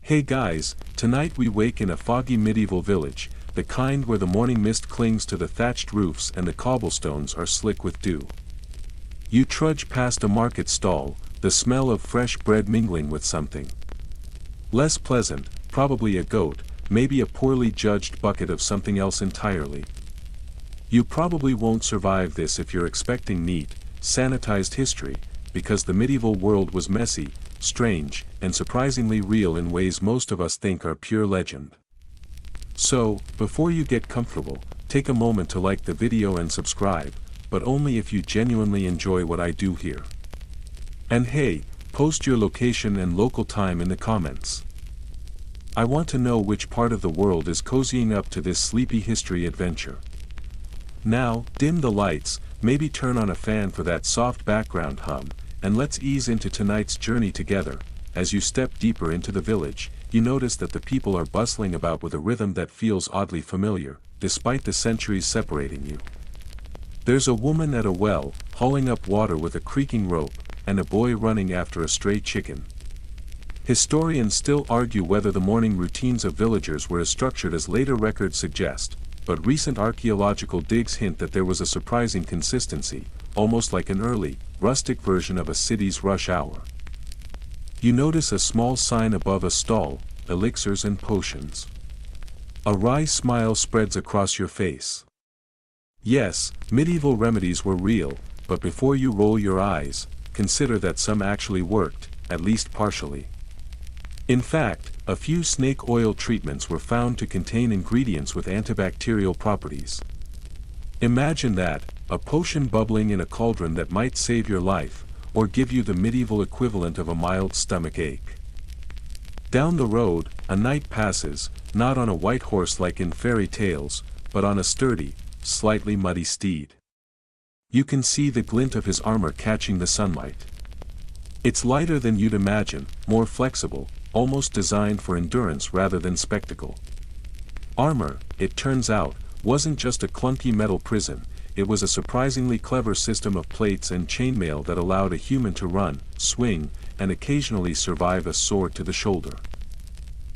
Hey guys, tonight we wake in a foggy medieval village, the kind where the morning mist clings to the thatched roofs and the cobblestones are slick with dew. You trudge past a market stall, the smell of fresh bread mingling with something less pleasant, probably a goat, maybe a poorly judged bucket of something else entirely. You probably won't survive this if you're expecting neat, sanitized history, because the medieval world was messy, strange, and surprisingly real in ways most of us think are pure legend. So, before you get comfortable, take a moment to like the video and subscribe, but only if you genuinely enjoy what I do here. And hey, post your location and local time in the comments. I want to know which part of the world is cozying up to this sleepy history adventure. Now, dim the lights, maybe turn on a fan for that soft background hum, and let's ease into tonight's journey together. As you step deeper into the village, you notice that the people are bustling about with a rhythm that feels oddly familiar, despite the centuries separating you. There's a woman at a well, hauling up water with a creaking rope, and a boy running after a stray chicken. Historians still argue whether the morning routines of villagers were as structured as later records suggest, but recent archaeological digs hint that there was a surprising consistency, almost like an early, rustic version of a city's rush hour. You notice a small sign above a stall, elixirs and potions. A wry smile spreads across your face. Yes, medieval remedies were real, but before you roll your eyes, consider that some actually worked, at least partially. In fact, a few snake oil treatments were found to contain ingredients with antibacterial properties. Imagine that, a potion bubbling in a cauldron that might save your life, or give you the medieval equivalent of a mild stomach ache. Down the road, a knight passes, not on a white horse like in fairy tales, but on a sturdy, slightly muddy steed. You can see the glint of his armor catching the sunlight. It's lighter than you'd imagine, more flexible, almost designed for endurance rather than spectacle. Armor, it turns out, wasn't just a clunky metal prison, it was a surprisingly clever system of plates and chainmail that allowed a human to run, swing, and occasionally survive a sword to the shoulder.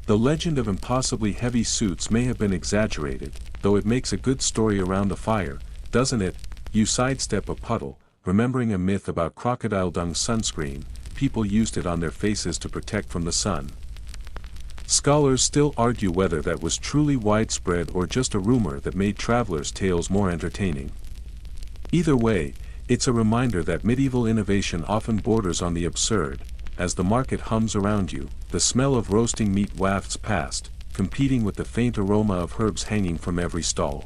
The legend of impossibly heavy suits may have been exaggerated, though it makes a good story around the fire, doesn't it? You sidestep a puddle, remembering a myth about crocodile dung sunscreen. People used it on their faces to protect from the sun. Scholars still argue whether that was truly widespread or just a rumor that made travelers' tales more entertaining. Either way, it's a reminder that medieval innovation often borders on the absurd. As the market hums around you, the smell of roasting meat wafts past, competing with the faint aroma of herbs hanging from every stall.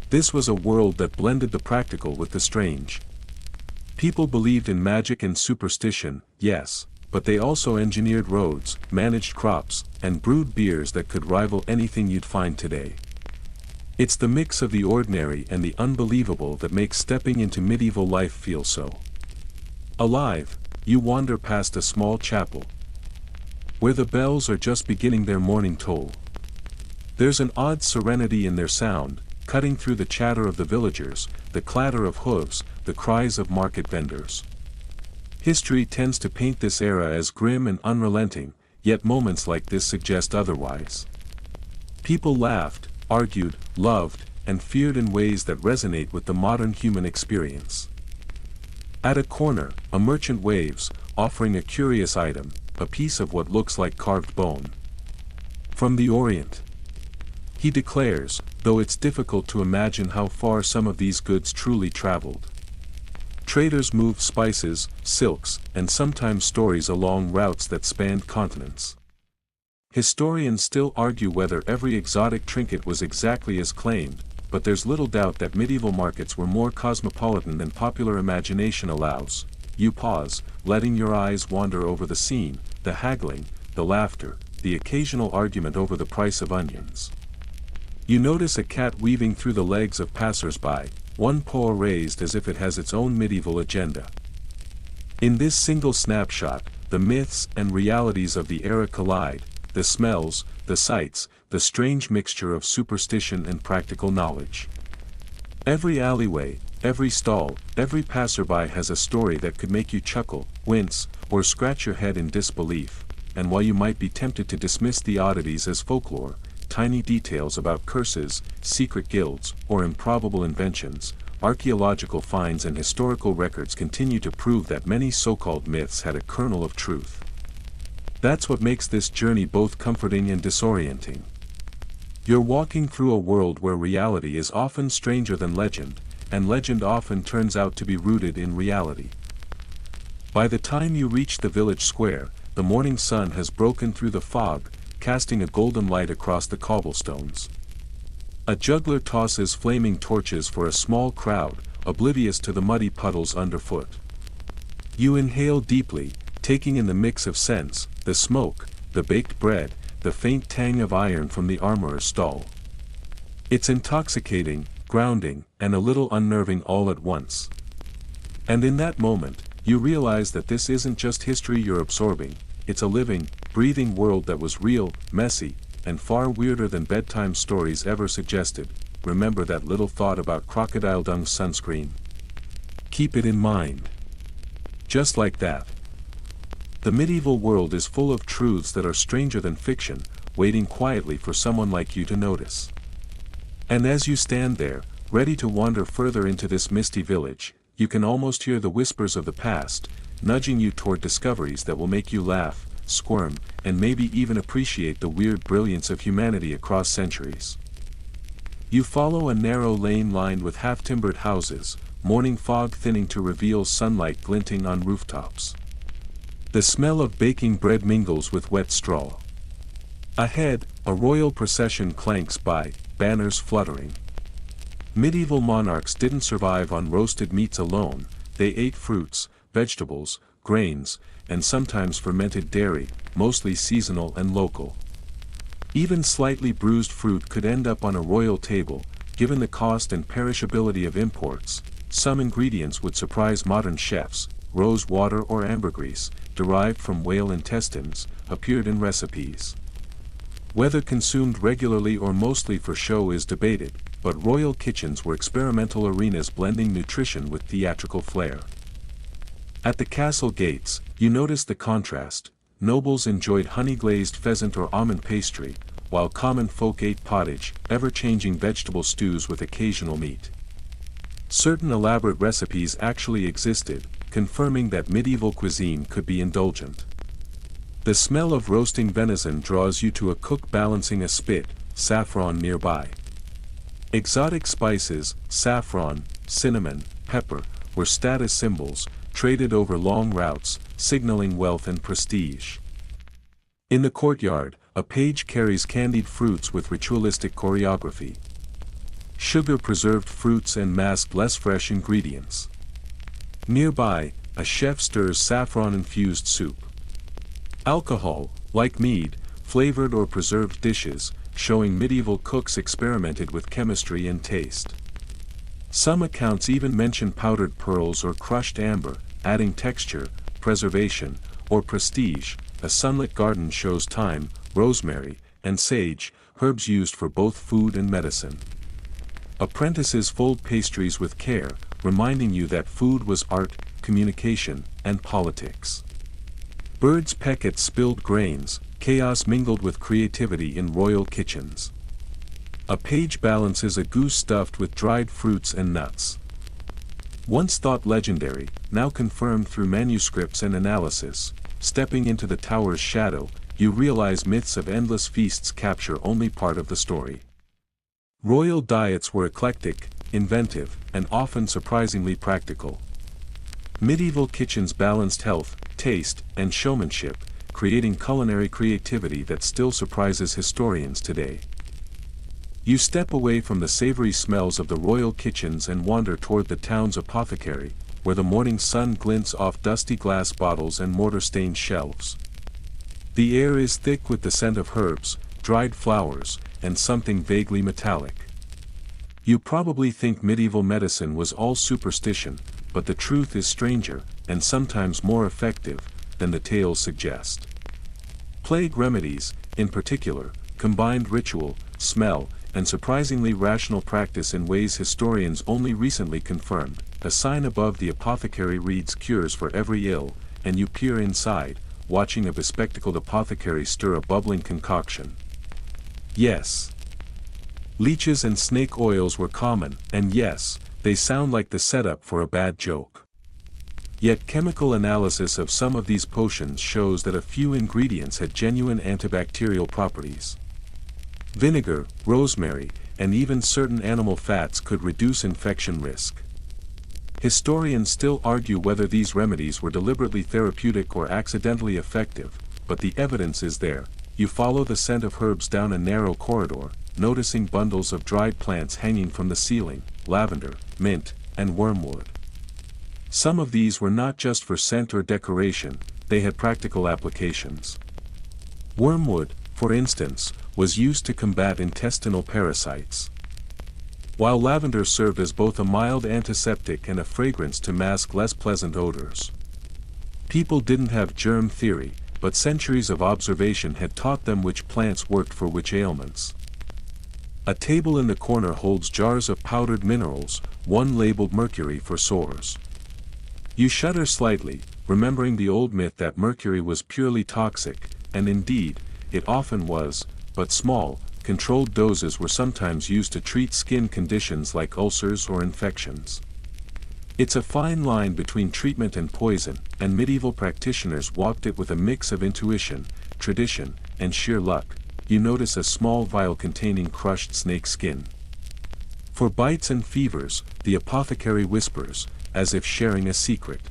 This was a world that blended the practical with the strange. People believed in magic and superstition, yes, but they also engineered roads, managed crops, and brewed beers that could rival anything you'd find today. It's the mix of the ordinary and the unbelievable that makes stepping into medieval life feel so alive. You wander past a small chapel, where the bells are just beginning their morning toll. There's an odd serenity in their sound, cutting through the chatter of the villagers, the clatter of hooves, the cries of market vendors. History tends to paint this era as grim and unrelenting, yet moments like this suggest otherwise. People laughed, argued, loved, and feared in ways that resonate with the modern human experience. At a corner, a merchant waves, offering a curious item, a piece of what looks like carved bone. From the Orient. He declares, though it's difficult to imagine how far some of these goods truly traveled. Traders moved spices, silks, and sometimes stories along routes that spanned continents. Historians still argue whether every exotic trinket was exactly as claimed, but there's little doubt that medieval markets were more cosmopolitan than popular imagination allows. You pause, letting your eyes wander over the scene, the haggling, the laughter, the occasional argument over the price of onions. You notice a cat weaving through the legs of passers-by, one paw raised as if it has its own medieval agenda. In this single snapshot, the myths and realities of the era collide, the smells, the sights, the strange mixture of superstition and practical knowledge. Every alleyway, every stall, every passerby has a story that could make you chuckle, wince, or scratch your head in disbelief, and while you might be tempted to dismiss the oddities as folklore, tiny details about curses, secret guilds, or improbable inventions, archaeological finds and historical records continue to prove that many so-called myths had a kernel of truth. That's what makes this journey both comforting and disorienting. You're walking through a world where reality is often stranger than legend, and legend often turns out to be rooted in reality. By the time you reach the village square, the morning sun has broken through the fog, casting a golden light across the cobblestones. A juggler tosses flaming torches for a small crowd, oblivious to the muddy puddles underfoot. You inhale deeply, taking in the mix of scents, the smoke, the baked bread, the faint tang of iron from the armorer's stall. It's intoxicating, grounding, and a little unnerving all at once. And in that moment, you realize that this isn't just history you're absorbing, it's a living, breathing world that was real, messy, and far weirder than bedtime stories ever suggested. Remember that little thought about crocodile dung sunscreen? Keep it in mind. Just like that. The medieval world is full of truths that are stranger than fiction, waiting quietly for someone like you to notice. And as you stand there, ready to wander further into this misty village, you can almost hear the whispers of the past, nudging you toward discoveries that will make you laugh, squirm, and maybe even appreciate the weird brilliance of humanity across centuries. You follow a narrow lane lined with half-timbered houses, morning fog thinning to reveal sunlight glinting on rooftops. The smell of baking bread mingles with wet straw. Ahead, a royal procession clanks by, banners fluttering. Medieval monarchs didn't survive on roasted meats alone, they ate fruits, vegetables, grains, and sometimes fermented dairy, mostly seasonal and local. Even slightly bruised fruit could end up on a royal table. Given the cost and perishability of imports, some ingredients would surprise modern chefs. Rose water or ambergris, derived from whale intestines, appeared in recipes. Whether consumed regularly or mostly for show is debated, but royal kitchens were experimental arenas blending nutrition with theatrical flair. At the castle gates, you notice the contrast. Nobles enjoyed honey-glazed pheasant or almond pastry, while common folk ate pottage, ever-changing vegetable stews with occasional meat. Certain elaborate recipes actually existed, confirming that medieval cuisine could be indulgent. The smell of roasting venison draws you to a cook balancing a spit, saffron nearby. Exotic spices, saffron, cinnamon, pepper, were status symbols, traded over long routes, signaling wealth and prestige. In the courtyard, a page carries candied fruits with ritualistic choreography. Sugar-preserved fruits and masked less fresh ingredients. Nearby, a chef stirs saffron-infused soup. Alcohol, like mead, flavored or preserved dishes, showing medieval cooks experimented with chemistry and taste. Some accounts even mention powdered pearls or crushed amber, adding texture, preservation, or prestige. A sunlit garden shows thyme, rosemary, and sage, herbs used for both food and medicine. Apprentices fold pastries with care, reminding you that food was art, communication, and politics. Birds peck at spilled grains, chaos mingled with creativity in royal kitchens. A page balances a goose stuffed with dried fruits and nuts. Once thought legendary, now confirmed through manuscripts and analysis, stepping into the tower's shadow, you realize myths of endless feasts capture only part of the story. Royal diets were eclectic, inventive, and often surprisingly practical. Medieval kitchens balanced health, taste, and showmanship, creating culinary creativity that still surprises historians today. You step away from the savory smells of the royal kitchens and wander toward the town's apothecary, where the morning sun glints off dusty glass bottles and mortar-stained shelves. The air is thick with the scent of herbs, dried flowers, and something vaguely metallic. You probably think medieval medicine was all superstition, but the truth is stranger, and sometimes more effective, than the tales suggest. Plague remedies, in particular, combined ritual, smell, and surprisingly rational practice in ways historians only recently confirmed. A sign above the apothecary reads "Cures for every ill," and you peer inside, watching a bespectacled apothecary stir a bubbling concoction. Yes. Leeches and snake oils were common, and yes, they sound like the setup for a bad joke. Yet chemical analysis of some of these potions shows that a few ingredients had genuine antibacterial properties. Vinegar, rosemary, and even certain animal fats could reduce infection risk. Historians still argue whether these remedies were deliberately therapeutic or accidentally effective, but the evidence is there. You follow the scent of herbs down a narrow corridor, noticing bundles of dried plants hanging from the ceiling, lavender, mint, and wormwood. Some of these were not just for scent or decoration, they had practical applications. Wormwood, for instance, was used to combat intestinal parasites, while lavender served as both a mild antiseptic and a fragrance to mask less pleasant odors. People didn't have germ theory, but centuries of observation had taught them which plants worked for which ailments. A table in the corner holds jars of powdered minerals, one labeled mercury for sores. You shudder slightly, remembering the old myth that mercury was purely toxic, and indeed, it often was, but small, controlled doses were sometimes used to treat skin conditions like ulcers or infections. It's a fine line between treatment and poison, and medieval practitioners walked it with a mix of intuition, tradition, and sheer luck. You notice a small vial containing crushed snake skin. For bites and fevers, the apothecary whispers, as if sharing a secret.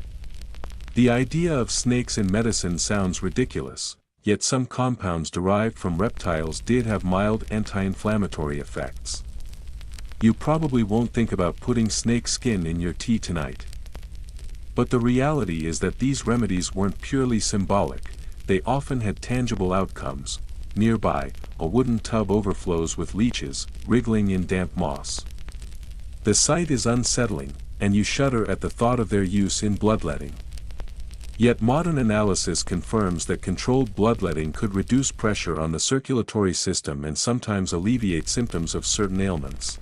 The idea of snakes in medicine sounds ridiculous, yet some compounds derived from reptiles did have mild anti-inflammatory effects. You probably won't think about putting snake skin in your tea tonight. But the reality is that these remedies weren't purely symbolic, they often had tangible outcomes. Nearby, a wooden tub overflows with leeches, wriggling in damp moss. The sight is unsettling, and you shudder at the thought of their use in bloodletting. Yet modern analysis confirms that controlled bloodletting could reduce pressure on the circulatory system and sometimes alleviate symptoms of certain ailments.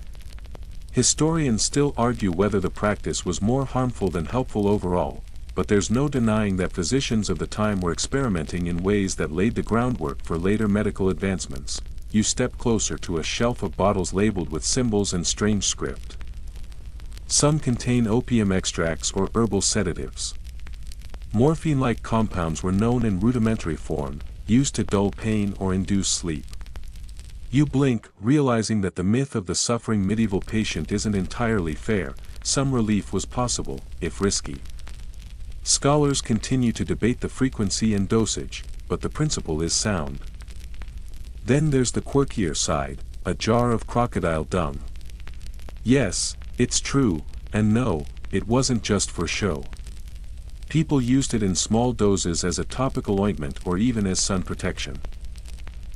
Historians still argue whether the practice was more harmful than helpful overall, but there's no denying that physicians of the time were experimenting in ways that laid the groundwork for later medical advancements. You step closer to a shelf of bottles labeled with symbols and strange script. Some contain opium extracts or herbal sedatives. Morphine-like compounds were known in rudimentary form, used to dull pain or induce sleep. You blink, realizing that the myth of the suffering medieval patient isn't entirely fair. Some relief was possible, if risky. Scholars continue to debate the frequency and dosage, but the principle is sound. Then there's the quirkier side, a jar of crocodile dung. Yes, it's true, and no, it wasn't just for show. People used it in small doses as a topical ointment or even as sun protection.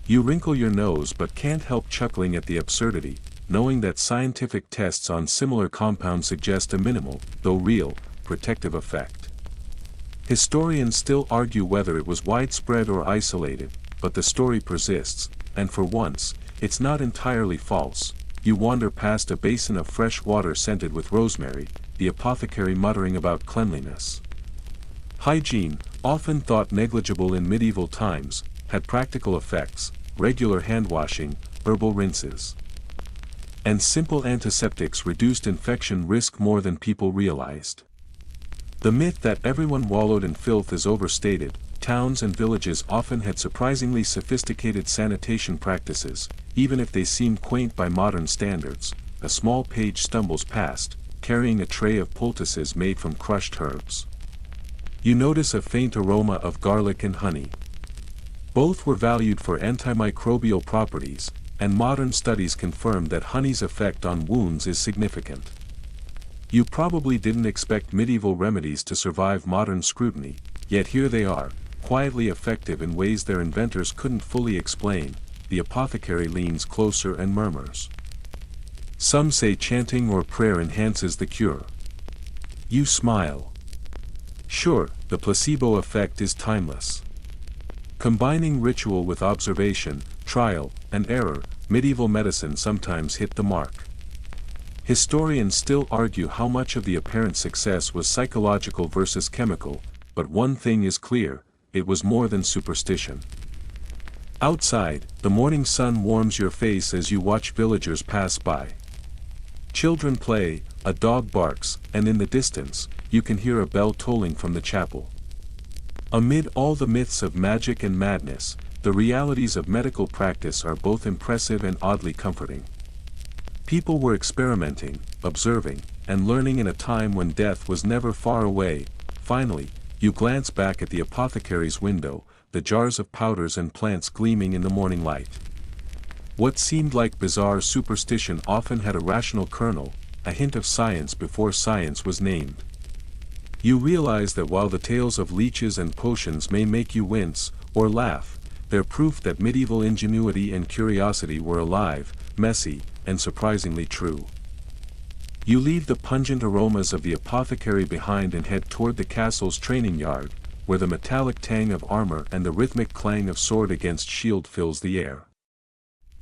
You wrinkle your nose but can't help chuckling at the absurdity, knowing that scientific tests on similar compounds suggest a minimal, though real, protective effect. Historians still argue whether it was widespread or isolated, but the story persists, and for once, it's not entirely false. You wander past a basin of fresh water scented with rosemary, the apothecary muttering about cleanliness. Hygiene, often thought negligible in medieval times, had practical effects: regular hand-washing, herbal rinses, and simple antiseptics reduced infection risk more than people realized. The myth that everyone wallowed in filth is overstated. Towns and villages often had surprisingly sophisticated sanitation practices, even if they seem quaint by modern standards. A small page stumbles past, carrying a tray of poultices made from crushed herbs. You notice a faint aroma of garlic and honey. Both were valued for antimicrobial properties, and modern studies confirm that honey's effect on wounds is significant. You probably didn't expect medieval remedies to survive modern scrutiny, yet here they are, quietly effective in ways their inventors couldn't fully explain. The apothecary leans closer and murmurs. Some say chanting or prayer enhances the cure. You smile. Sure, the placebo effect is timeless. Combining ritual with observation, trial, and error, medieval medicine sometimes hit the mark. Historians still argue how much of the apparent success was psychological versus chemical, but one thing is clear: it was more than superstition. Outside, the morning sun warms your face as you watch villagers pass by. Children play, a dog barks, and in the distance, you can hear a bell tolling from the chapel. Amid all the myths of magic and madness, the realities of medical practice are both impressive and oddly comforting. People were experimenting, observing, and learning in a time when death was never far away. Finally, you glance back at the apothecary's window, the jars of powders and plants gleaming in the morning light. What seemed like bizarre superstition often had a rational kernel, a hint of science before science was named. You realize that while the tales of leeches and potions may make you wince, or laugh, they're proof that medieval ingenuity and curiosity were alive, messy, and surprisingly true. You leave the pungent aromas of the apothecary behind and head toward the castle's training yard, where the metallic tang of armor and the rhythmic clang of sword against shield fills the air.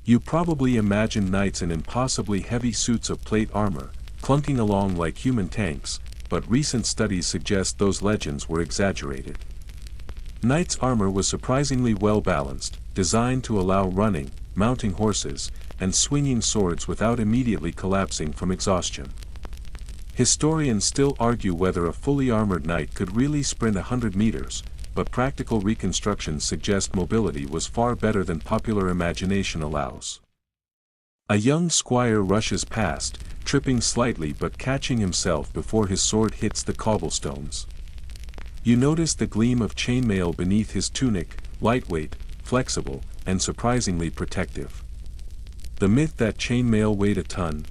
You probably imagine knights in impossibly heavy suits of plate armor, clunking along like human tanks, but recent studies suggest those legends were exaggerated. Knights' armor was surprisingly well balanced, designed to allow running, mounting horses, and swinging swords without immediately collapsing from exhaustion. Historians still argue whether a fully armored knight could really sprint 100 meters, but practical reconstructions suggest mobility was far better than popular imagination allows. A young squire rushes past, tripping slightly but catching himself before his sword hits the cobblestones. You notice the gleam of chainmail beneath his tunic, lightweight, flexible, and surprisingly protective. The myth that chainmail weighed a ton?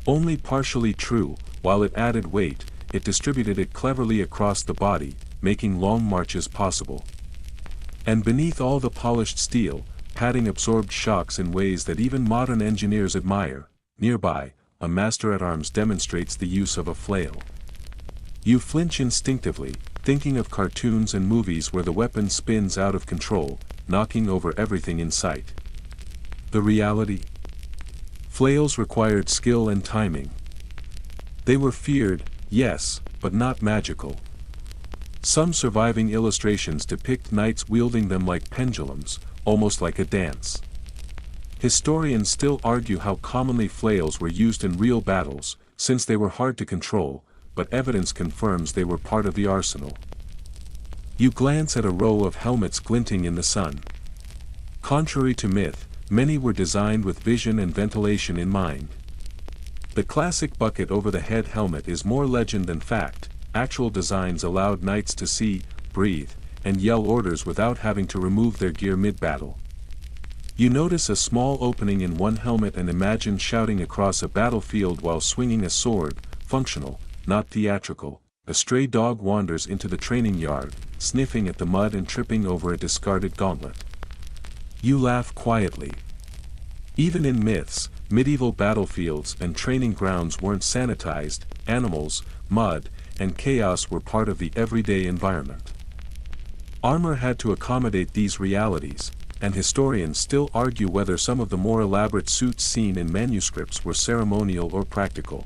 Only partially true. While it added weight, it distributed it cleverly across the body, making long marches possible. And beneath all the polished steel, padding absorbed shocks in ways that even modern engineers admire. Nearby, a master-at-arms demonstrates the use of a flail. You flinch instinctively, thinking of cartoons and movies where the weapon spins out of control, knocking over everything in sight. The reality? Flails required skill and timing. They were feared, yes, but not magical. Some surviving illustrations depict knights wielding them like pendulums, almost like a dance. Historians still argue how commonly flails were used in real battles, since they were hard to control, but evidence confirms they were part of the arsenal. You glance at a row of helmets glinting in the sun. Contrary to myth, many were designed with vision and ventilation in mind. The classic bucket over the head helmet is more legend than fact. Actual designs allowed knights to see, breathe, and yell orders without having to remove their gear mid-battle. You notice a small opening in one helmet and imagine shouting across a battlefield while swinging a sword, functional, not theatrical. A stray dog wanders into the training yard, sniffing at the mud and tripping over a discarded gauntlet. You laugh quietly. Even in myths, medieval battlefields and training grounds weren't sanitized. Animals, mud, and chaos were part of the everyday environment. Armor had to accommodate these realities, and historians still argue whether some of the more elaborate suits seen in manuscripts were ceremonial or practical.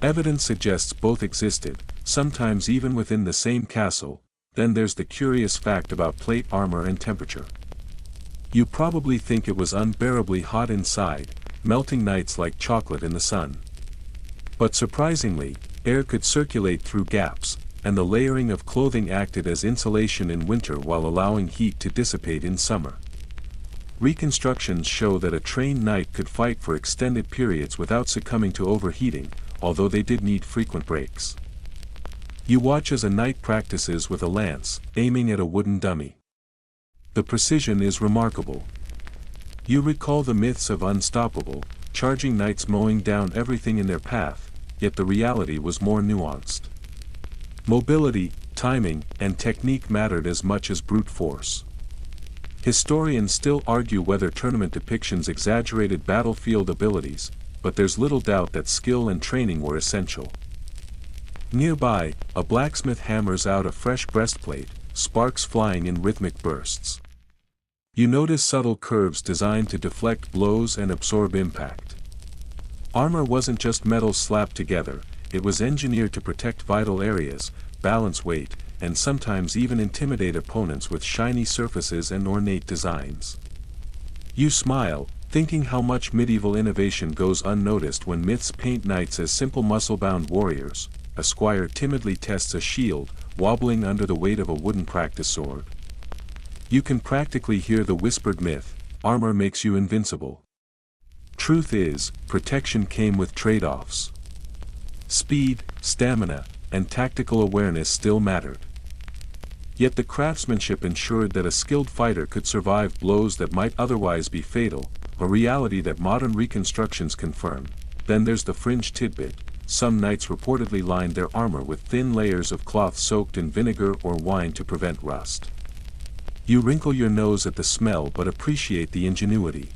Evidence suggests both existed, sometimes even within the same castle. Then there's the curious fact about plate armor and temperature. You probably think it was unbearably hot inside, melting knights like chocolate in the sun. But surprisingly, air could circulate through gaps, and the layering of clothing acted as insulation in winter while allowing heat to dissipate in summer. Reconstructions show that a trained knight could fight for extended periods without succumbing to overheating, although they did need frequent breaks. You watch as a knight practices with a lance, aiming at a wooden dummy. The precision is remarkable. You recall the myths of unstoppable, charging knights mowing down everything in their path, yet the reality was more nuanced. Mobility, timing, and technique mattered as much as brute force. Historians still argue whether tournament depictions exaggerated battlefield abilities, but there's little doubt that skill and training were essential. Nearby, a blacksmith hammers out a fresh breastplate, sparks flying in rhythmic bursts. You notice subtle curves designed to deflect blows and absorb impact. Armor wasn't just metal slapped together, it was engineered to protect vital areas, balance weight, and sometimes even intimidate opponents with shiny surfaces and ornate designs. You smile, thinking how much medieval innovation goes unnoticed when myths paint knights as simple muscle-bound warriors. A squire timidly tests a shield, wobbling under the weight of a wooden practice sword. You can practically hear the whispered myth, armor makes you invincible. Truth is, protection came with trade-offs. Speed, stamina, and tactical awareness still mattered. Yet the craftsmanship ensured that a skilled fighter could survive blows that might otherwise be fatal, a reality that modern reconstructions confirm. Then there's the fringe tidbit: some knights reportedly lined their armor with thin layers of cloth soaked in vinegar or wine to prevent rust. You wrinkle your nose at the smell but appreciate the ingenuity.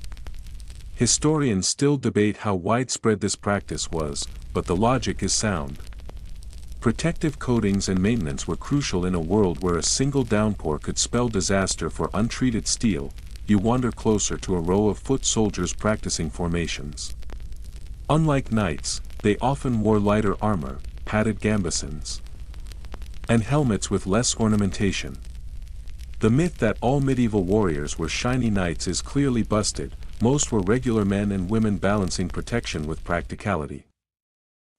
Historians still debate how widespread this practice was, but the logic is sound. Protective coatings and maintenance were crucial in a world where a single downpour could spell disaster for untreated steel. You wander closer to a row of foot soldiers practicing formations. Unlike knights, they often wore lighter armor, padded gambesons, and helmets with less ornamentation. The myth that all medieval warriors were shiny knights is clearly busted. Most were regular men and women balancing protection with practicality.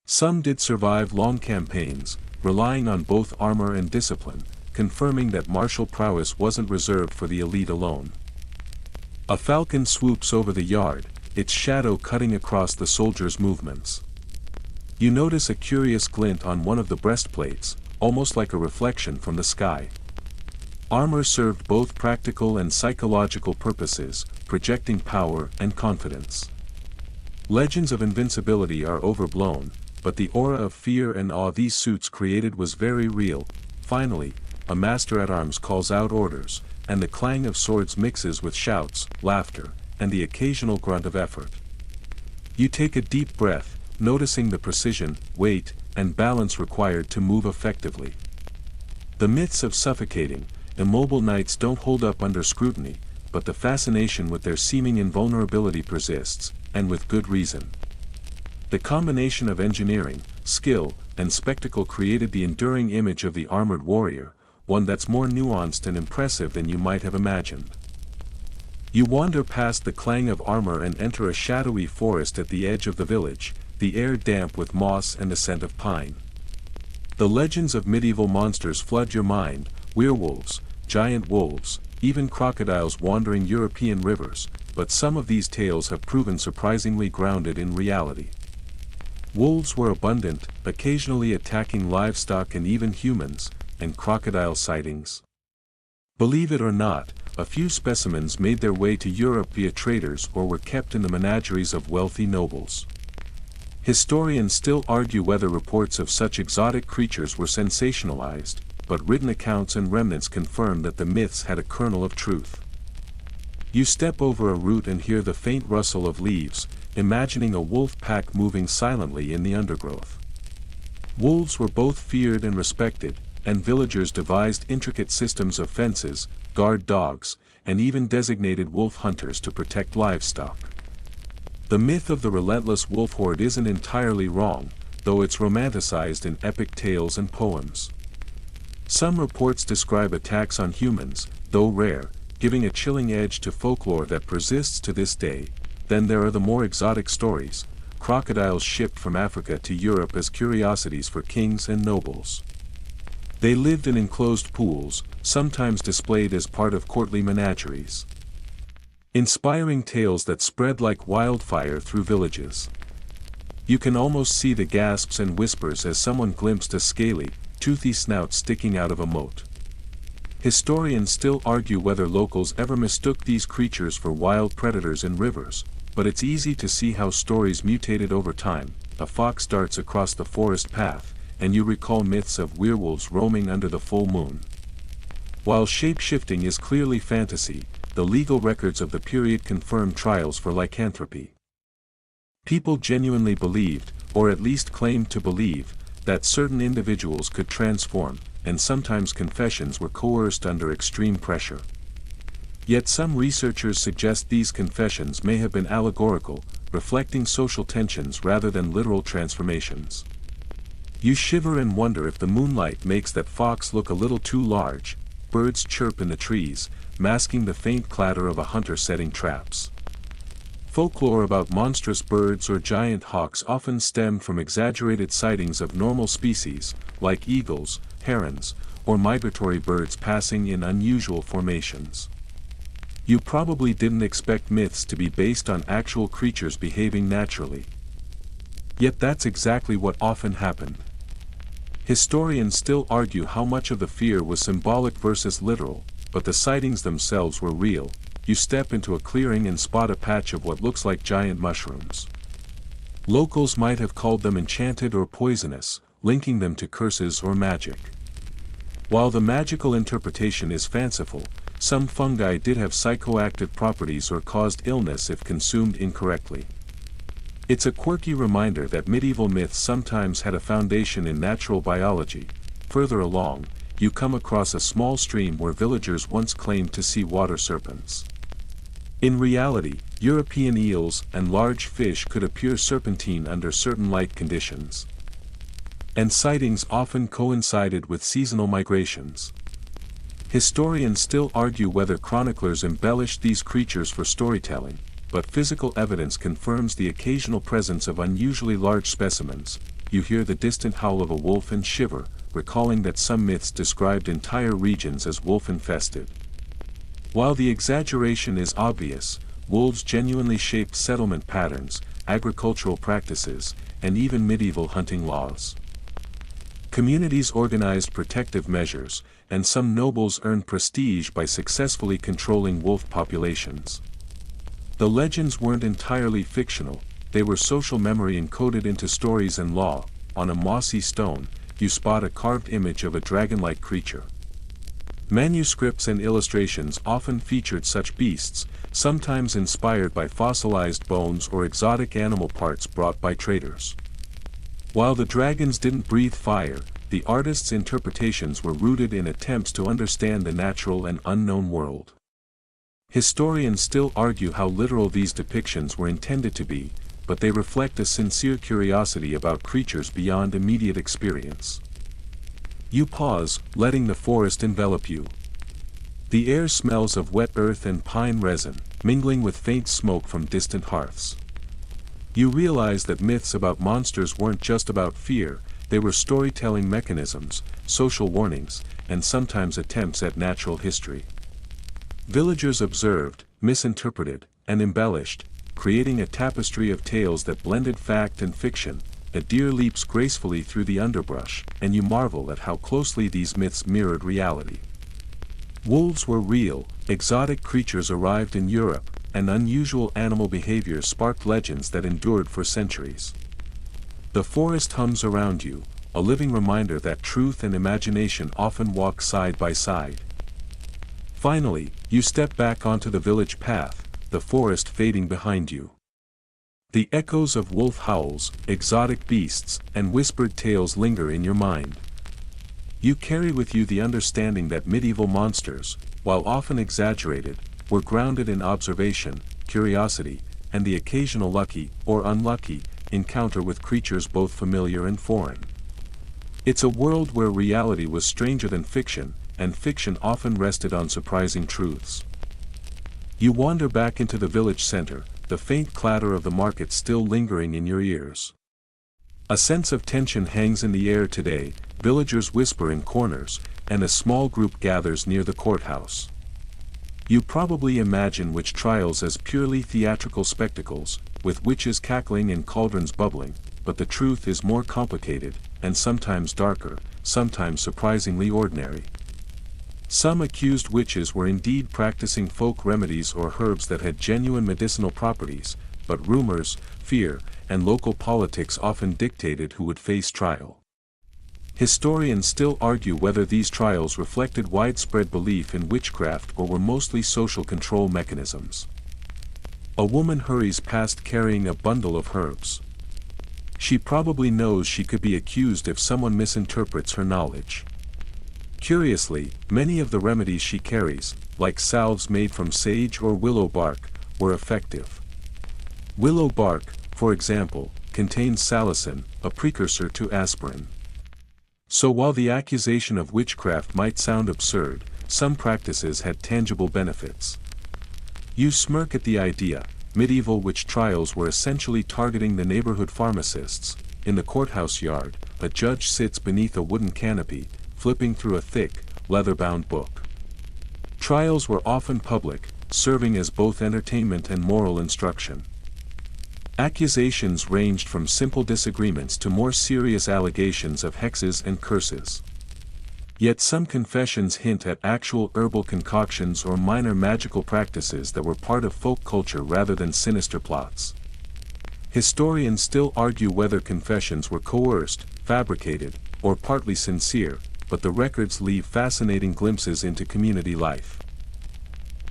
Some did survive long campaigns, relying on both armor and discipline, confirming that martial prowess wasn't reserved for the elite alone. A falcon swoops over the yard, its shadow cutting across the soldier's movements. You notice a curious glint on one of the breastplates, almost like a reflection from the sky. Armor served both practical and psychological purposes, projecting power and confidence. Legends of invincibility are overblown, but the aura of fear and awe these suits created was very real. Finally, a master-at-arms calls out orders, and the clang of swords mixes with shouts, laughter, and the occasional grunt of effort. You take a deep breath, noticing the precision, weight, and balance required to move effectively. The myths of suffocating, immobile knights don't hold up under scrutiny, but the fascination with their seeming invulnerability persists, and with good reason. The combination of engineering, skill, and spectacle created the enduring image of the armored warrior, one that's more nuanced and impressive than you might have imagined. You wander past the clang of armor and enter a shadowy forest at the edge of the village, the air damp with moss and the scent of pine. The legends of medieval monsters flood your mind: werewolves, giant wolves, even crocodiles wandering European rivers, but some of these tales have proven surprisingly grounded in reality. Wolves were abundant, occasionally attacking livestock and even humans, and crocodile sightings. Believe it or not, a few specimens made their way to Europe via traders or were kept in the menageries of wealthy nobles. Historians still argue whether reports of such exotic creatures were sensationalized, but written accounts and remnants confirm that the myths had a kernel of truth. You step over a root and hear the faint rustle of leaves, imagining a wolf pack moving silently in the undergrowth. Wolves were both feared and respected, and villagers devised intricate systems of fences, guard dogs, and even designated wolf hunters to protect livestock. The myth of the relentless wolf horde isn't entirely wrong, though it's romanticized in epic tales and poems. Some reports describe attacks on humans, though rare, giving a chilling edge to folklore that persists to this day. Then there are the more exotic stories: crocodiles shipped from Africa to Europe as curiosities for kings and nobles. They lived in enclosed pools, sometimes displayed as part of courtly menageries. Inspiring tales that spread like wildfire through villages. You can almost see the gasps and whispers as someone glimpsed a scaly, toothy snout sticking out of a moat. Historians still argue whether locals ever mistook these creatures for wild predators in rivers, but it's easy to see how stories mutated over time. A fox darts across the forest path, and you recall myths of werewolves roaming under the full moon. While shape-shifting is clearly fantasy, the legal records of the period confirm trials for lycanthropy. People genuinely believed, or at least claimed to believe, that certain individuals could transform, and sometimes confessions were coerced under extreme pressure. Yet some researchers suggest these confessions may have been allegorical, reflecting social tensions rather than literal transformations. You shiver and wonder if the moonlight makes that fox look a little too large. Birds chirp in the trees, masking the faint clatter of a hunter setting traps. Folklore about monstrous birds or giant hawks often stem from exaggerated sightings of normal species, like eagles, herons, or migratory birds passing in unusual formations. You probably didn't expect myths to be based on actual creatures behaving naturally. Yet that's exactly what often happened. Historians still argue how much of the fear was symbolic versus literal, but the sightings themselves were real. You step into a clearing and spot a patch of what looks like giant mushrooms. Locals might have called them enchanted or poisonous, linking them to curses or magic. While the magical interpretation is fanciful, some fungi did have psychoactive properties or caused illness if consumed incorrectly. It's a quirky reminder that medieval myths sometimes had a foundation in natural biology. Further along, you come across a small stream where villagers once claimed to see water serpents. In reality, European eels and large fish could appear serpentine under certain light conditions. And sightings often coincided with seasonal migrations. Historians still argue whether chroniclers embellished these creatures for storytelling, but physical evidence confirms the occasional presence of unusually large specimens. You hear the distant howl of a wolf and shiver, recalling that some myths described entire regions as wolf-infested. While the exaggeration is obvious, wolves genuinely shaped settlement patterns, agricultural practices, and even medieval hunting laws. Communities organized protective measures, and some nobles earned prestige by successfully controlling wolf populations. The legends weren't entirely fictional, they were social memory encoded into stories and law. On a mossy stone, you spot a carved image of a dragon-like creature. Manuscripts and illustrations often featured such beasts, sometimes inspired by fossilized bones or exotic animal parts brought by traders. While the dragons didn't breathe fire, the artists' interpretations were rooted in attempts to understand the natural and unknown world. Historians still argue how literal these depictions were intended to be, but they reflect a sincere curiosity about creatures beyond immediate experience. You pause, letting the forest envelop you. The air smells of wet earth and pine resin, mingling with faint smoke from distant hearths. You realize that myths about monsters weren't just about fear, they were storytelling mechanisms, social warnings, and sometimes attempts at natural history. Villagers observed, misinterpreted, and embellished, creating a tapestry of tales that blended fact and fiction. A deer leaps gracefully through the underbrush, and you marvel at how closely these myths mirrored reality. Wolves were real, exotic creatures arrived in Europe, and unusual animal behavior sparked legends that endured for centuries. The forest hums around you, a living reminder that truth and imagination often walk side by side. Finally, you step back onto the village path, the forest fading behind you. The echoes of wolf howls, exotic beasts, and whispered tales linger in your mind. You carry with you the understanding that medieval monsters, while often exaggerated, were grounded in observation, curiosity, and the occasional lucky, or unlucky, encounter with creatures both familiar and foreign. It's a world where reality was stranger than fiction, and fiction often rested on surprising truths. You wander back into the village center, the faint clatter of the market still lingering in your ears. A sense of tension hangs in the air today, villagers whisper in corners, and a small group gathers near the courthouse. You probably imagine witch trials as purely theatrical spectacles, with witches cackling and cauldrons bubbling, but the truth is more complicated, and sometimes darker, sometimes surprisingly ordinary. Some accused witches were indeed practicing folk remedies or herbs that had genuine medicinal properties, but rumors, fear, and local politics often dictated who would face trial. Historians still argue whether these trials reflected widespread belief in witchcraft or were mostly social control mechanisms. A woman hurries past carrying a bundle of herbs. She probably knows she could be accused if someone misinterprets her knowledge. Curiously, many of the remedies she carries, like salves made from sage or willow bark, were effective. Willow bark, for example, contains salicin, a precursor to aspirin. So while the accusation of witchcraft might sound absurd, some practices had tangible benefits. You smirk at the idea. Medieval witch trials were essentially targeting the neighborhood pharmacists. In the courthouse yard, a judge sits beneath a wooden canopy, flipping through a thick, leather-bound book. Trials were often public, serving as both entertainment and moral instruction. Accusations ranged from simple disagreements to more serious allegations of hexes and curses. Yet some confessions hint at actual herbal concoctions or minor magical practices that were part of folk culture rather than sinister plots. Historians still argue whether confessions were coerced, fabricated, or partly sincere, but the records leave fascinating glimpses into community life.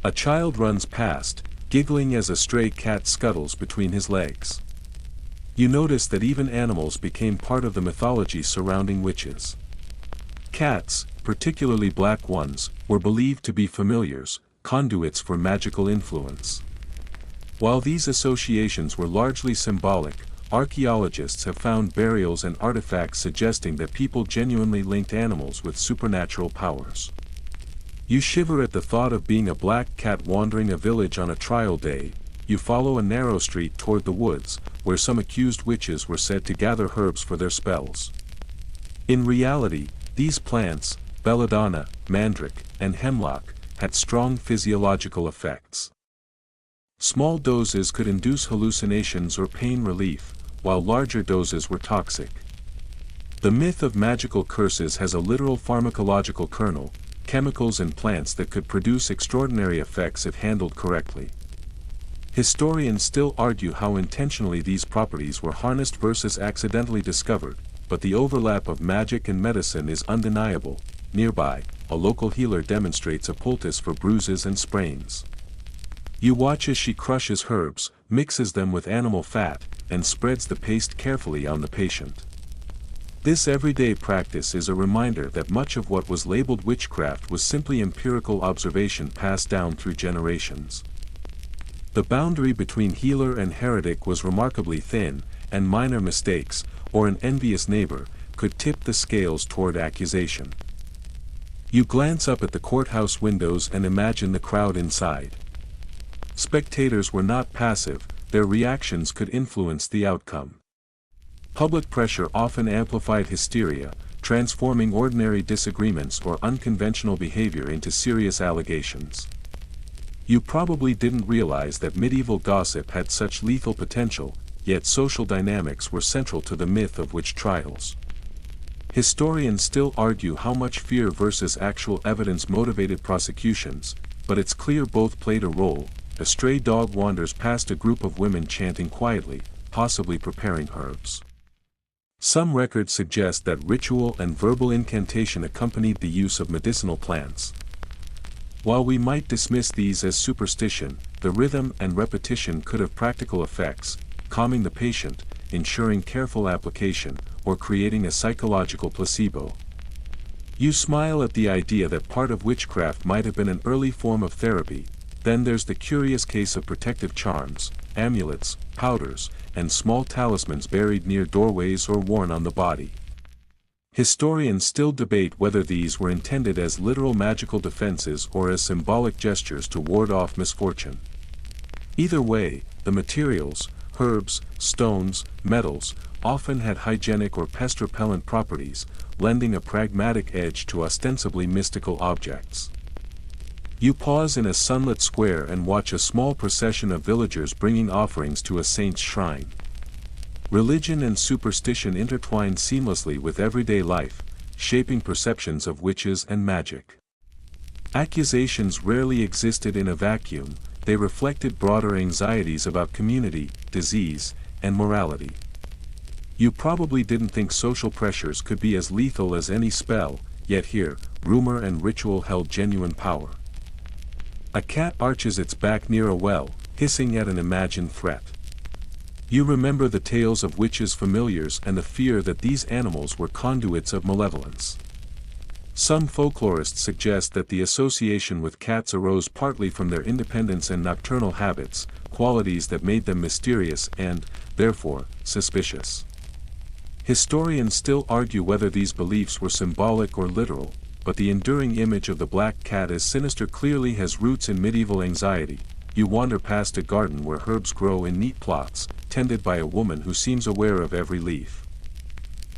A child runs past, giggling as a stray cat scuttles between his legs. You notice that even animals became part of the mythology surrounding witches. Cats, particularly black ones, were believed to be familiars, conduits for magical influence. While these associations were largely symbolic, archaeologists have found burials and artifacts suggesting that people genuinely linked animals with supernatural powers. You shiver at the thought of being a black cat wandering a village on a trial day. You follow a narrow street toward the woods, where some accused witches were said to gather herbs for their spells. In reality, these plants, belladonna, mandrake, and hemlock, had strong physiological effects. Small doses could induce hallucinations or pain relief, while larger doses were toxic. The myth of magical curses has a literal pharmacological kernel, chemicals in plants that could produce extraordinary effects if handled correctly. Historians still argue how intentionally these properties were harnessed versus accidentally discovered, but the overlap of magic and medicine is undeniable. Nearby, a local healer demonstrates a poultice for bruises and sprains. You watch as she crushes herbs, mixes them with animal fat, and spreads the paste carefully on the patient. This everyday practice is a reminder that much of what was labeled witchcraft was simply empirical observation passed down through generations. The boundary between healer and heretic was remarkably thin, and minor mistakes, or an envious neighbor, could tip the scales toward accusation. You glance up at the courthouse windows and imagine the crowd inside. Spectators were not passive, their reactions could influence the outcome. Public pressure often amplified hysteria, transforming ordinary disagreements or unconventional behavior into serious allegations. You probably didn't realize that medieval gossip had such lethal potential, yet social dynamics were central to the myth of witch trials. Historians still argue how much fear versus actual evidence motivated prosecutions, but it's clear both played a role. A stray dog wanders past a group of women chanting quietly, possibly preparing herbs. Some records suggest that ritual and verbal incantation accompanied the use of medicinal plants. While we might dismiss these as superstition, the rhythm and repetition could have practical effects, calming the patient, ensuring careful application, or creating a psychological placebo. You smile at the idea that part of witchcraft might have been an early form of therapy. Then there's the curious case of protective charms, amulets, powders, and small talismans buried near doorways or worn on the body. Historians still debate whether these were intended as literal magical defenses or as symbolic gestures to ward off misfortune. Either way, the materials, herbs, stones, metals, often had hygienic or pest repellent properties, lending a pragmatic edge to ostensibly mystical objects. You pause in a sunlit square and watch a small procession of villagers bringing offerings to a saint's shrine. Religion and superstition intertwine seamlessly with everyday life, shaping perceptions of witches and magic. Accusations rarely existed in a vacuum, they reflected broader anxieties about community, disease, and morality. You probably didn't think social pressures could be as lethal as any spell, yet here, rumor and ritual held genuine power. A cat arches its back near a well, hissing at an imagined threat. You remember the tales of witches' familiars and the fear that these animals were conduits of malevolence. Some folklorists suggest that the association with cats arose partly from their independence and nocturnal habits, qualities that made them mysterious and, therefore, suspicious. Historians still argue whether these beliefs were symbolic or literal, but the enduring image of the black cat as sinister clearly has roots in medieval anxiety. You wander past a garden where herbs grow in neat plots, tended by a woman who seems aware of every leaf.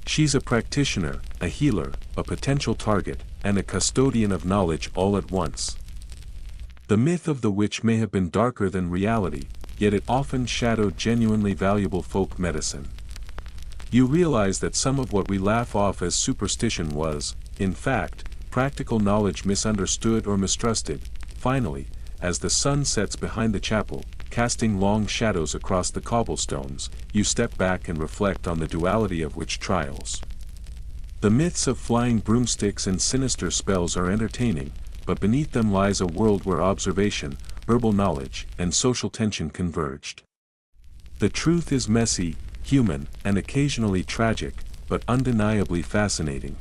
She's a practitioner, a healer, a potential target, and a custodian of knowledge all at once. The myth of the witch may have been darker than reality, yet it often shadowed genuinely valuable folk medicine. You realize that some of what we laugh off as superstition was, in fact, practical knowledge misunderstood or mistrusted. Finally, as the sun sets behind the chapel, casting long shadows across the cobblestones, you step back and reflect on the duality of witch trials. The myths of flying broomsticks and sinister spells are entertaining, but beneath them lies a world where observation, herbal knowledge, and social tension converged. The truth is messy, human, and occasionally tragic, but undeniably fascinating.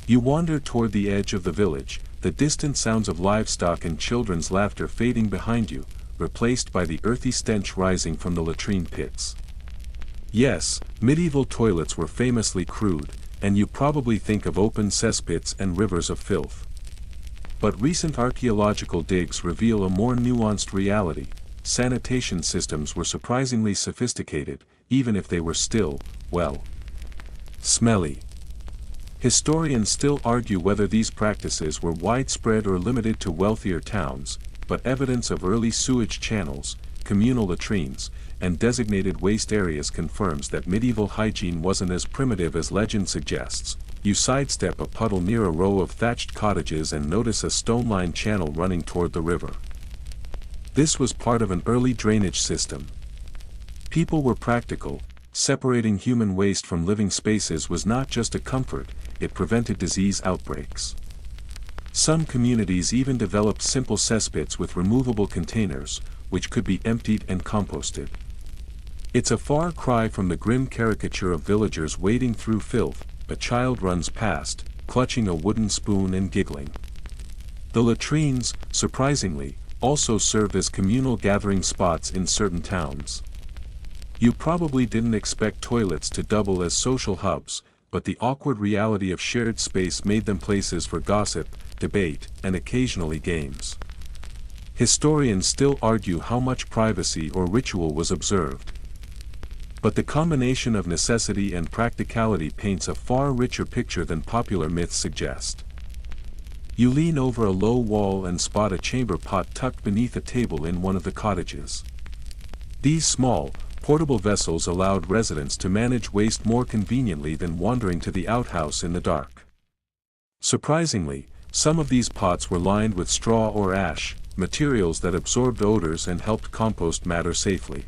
You wander toward the edge of the village, the distant sounds of livestock and children's laughter fading behind you, replaced by the earthy stench rising from the latrine pits. Yes, medieval toilets were famously crude, and you probably think of open cesspits and rivers of filth. But recent archaeological digs reveal a more nuanced reality. Sanitation systems were surprisingly sophisticated, even if they were still, well, smelly. Historians still argue whether these practices were widespread or limited to wealthier towns, but evidence of early sewage channels, communal latrines, and designated waste areas confirms that medieval hygiene wasn't as primitive as legend suggests. You sidestep a puddle near a row of thatched cottages and notice a stone-lined channel running toward the river. This was part of an early drainage system. People were practical. Separating human waste from living spaces was not just a comfort, it prevented disease outbreaks. Some communities even developed simple cesspits with removable containers, which could be emptied and composted. It's a far cry from the grim caricature of villagers wading through filth. A child runs past, clutching a wooden spoon and giggling. The latrines, surprisingly, also served as communal gathering spots in certain towns. You probably didn't expect toilets to double as social hubs, but the awkward reality of shared space made them places for gossip, debate, and occasionally games. Historians still argue how much privacy or ritual was observed. But the combination of necessity and practicality paints a far richer picture than popular myths suggest. You lean over a low wall and spot a chamber pot tucked beneath a table in one of the cottages. These small, portable vessels allowed residents to manage waste more conveniently than wandering to the outhouse in the dark. Surprisingly, some of these pots were lined with straw or ash, materials that absorbed odors and helped compost matter safely.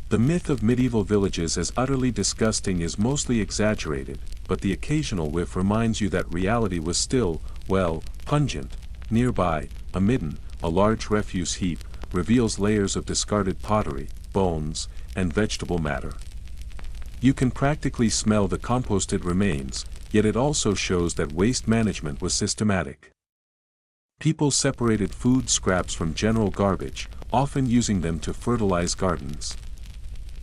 The myth of medieval villages as utterly disgusting is mostly exaggerated, but the occasional whiff reminds you that reality was still, well, pungent. Nearby, a midden, a large refuse heap, reveals layers of discarded pottery, bones, and vegetable matter. You can practically smell the composted remains, yet it also shows that waste management was systematic. People separated food scraps from general garbage, often using them to fertilize gardens.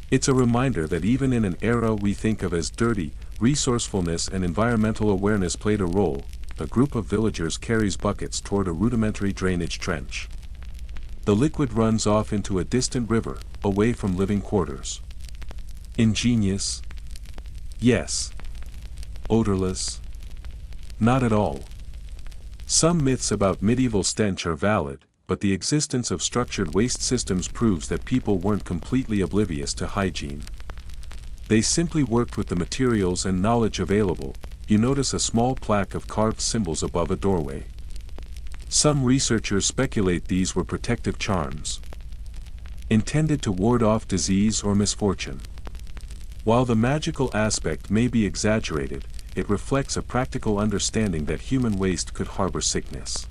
It's a reminder that even in an era we think of as dirty, resourcefulness and environmental awareness played a role. A group of villagers carries buckets toward a rudimentary drainage trench. The liquid runs off into a distant river, away from living quarters. Ingenious? Yes. Odorless? Not at all. Some myths about medieval stench are valid, but the existence of structured waste systems proves that people weren't completely oblivious to hygiene. They simply worked with the materials and knowledge available. You notice a small plaque of carved symbols above a doorway. Some researchers speculate these were protective charms, intended to ward off disease or misfortune. While the magical aspect may be exaggerated, it reflects a practical understanding that human waste could harbor sickness.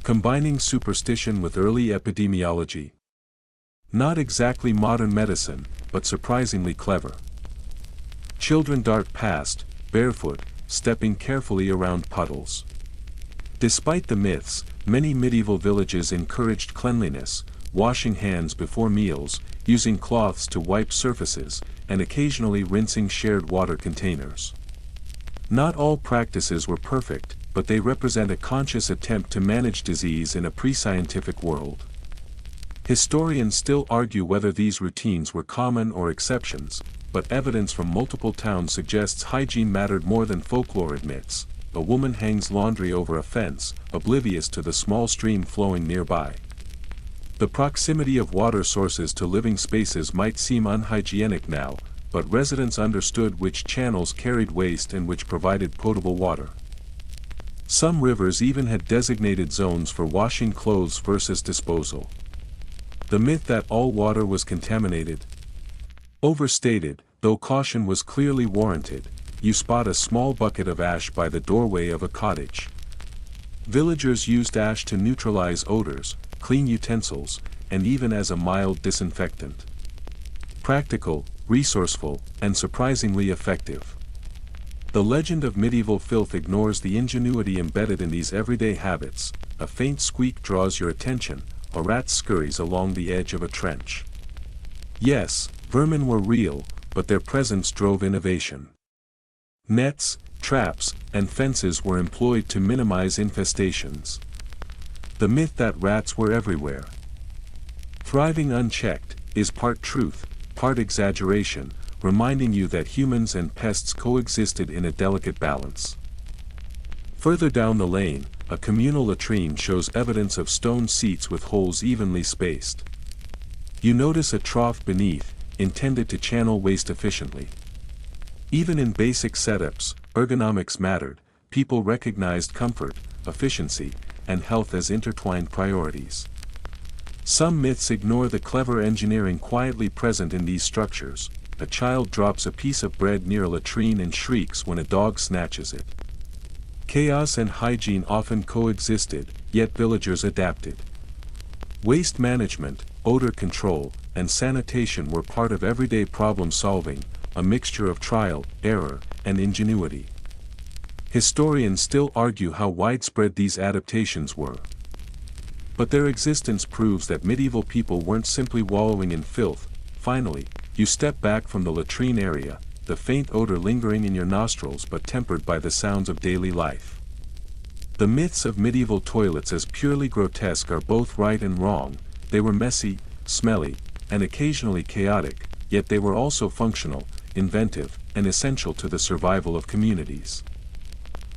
Combining superstition with early epidemiology. Not exactly modern medicine, but surprisingly clever. Children dart past, barefoot, stepping carefully around puddles. Despite the myths, many medieval villages encouraged cleanliness, washing hands before meals, using cloths to wipe surfaces, and occasionally rinsing shared water containers. Not all practices were perfect, but they represent a conscious attempt to manage disease in a pre-scientific world. Historians still argue whether these routines were common or exceptions, but evidence from multiple towns suggests hygiene mattered more than folklore admits. A woman hangs laundry over a fence, oblivious to the small stream flowing nearby. The proximity of water sources to living spaces might seem unhygienic now, but residents understood which channels carried waste and which provided potable water. Some rivers even had designated zones for washing clothes versus disposal. The myth that all water was contaminated. Overstated, though caution was clearly warranted. You spot a small bucket of ash by the doorway of a cottage. Villagers used ash to neutralize odors, clean utensils, and even as a mild disinfectant. Practical, resourceful, and surprisingly effective. The legend of medieval filth ignores the ingenuity embedded in these everyday habits. A faint squeak draws your attention, a rat scurries along the edge of a trench. Yes, vermin were real, but their presence drove innovation. Nets, traps, and fences were employed to minimize infestations. The myth that rats were everywhere, thriving unchecked, is part truth, part exaggeration, reminding you that humans and pests coexisted in a delicate balance. Further down the lane, a communal latrine shows evidence of stone seats with holes evenly spaced. You notice a trough beneath, intended to channel waste efficiently. Even in basic setups, ergonomics mattered. People recognized comfort, efficiency, and health as intertwined priorities. Some myths ignore the clever engineering quietly present in these structures. A child drops a piece of bread near a latrine and shrieks when a dog snatches it. Chaos and hygiene often coexisted, yet villagers adapted. Waste management, odor control, and sanitation were part of everyday problem solving, a mixture of trial, error, and ingenuity. Historians still argue how widespread these adaptations were. But their existence proves that medieval people weren't simply wallowing in filth. Finally, you step back from the latrine area, the faint odor lingering in your nostrils but tempered by the sounds of daily life. The myths of medieval toilets as purely grotesque are both right and wrong. They were messy, smelly, and occasionally chaotic, yet they were also functional, inventive, and essential to the survival of communities.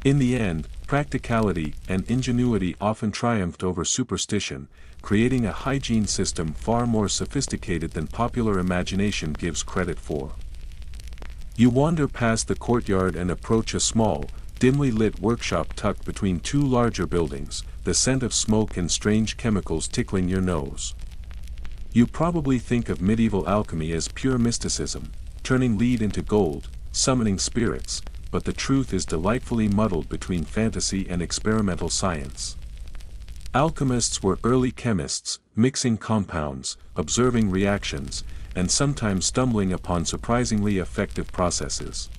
In the end, practicality and ingenuity often triumphed over superstition, creating a hygiene system far more sophisticated than popular imagination gives credit for. You wander past the courtyard and approach a small, dimly lit workshop tucked between two larger buildings, the scent of smoke and strange chemicals tickling your nose. You probably think of medieval alchemy as pure mysticism, turning lead into gold, summoning spirits, but the truth is delightfully muddled between fantasy and experimental science. Alchemists were early chemists, mixing compounds, observing reactions, and sometimes stumbling upon surprisingly effective processes.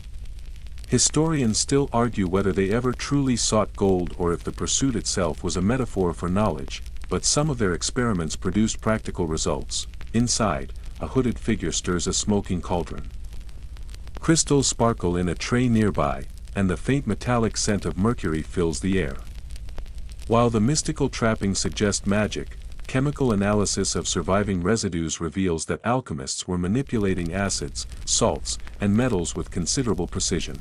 Historians still argue whether they ever truly sought gold or if the pursuit itself was a metaphor for knowledge, but some of their experiments produced practical results. Inside, a hooded figure stirs a smoking cauldron. Crystals sparkle in a tray nearby, and the faint metallic scent of mercury fills the air. While the mystical trappings suggest magic, chemical analysis of surviving residues reveals that alchemists were manipulating acids, salts, and metals with considerable precision.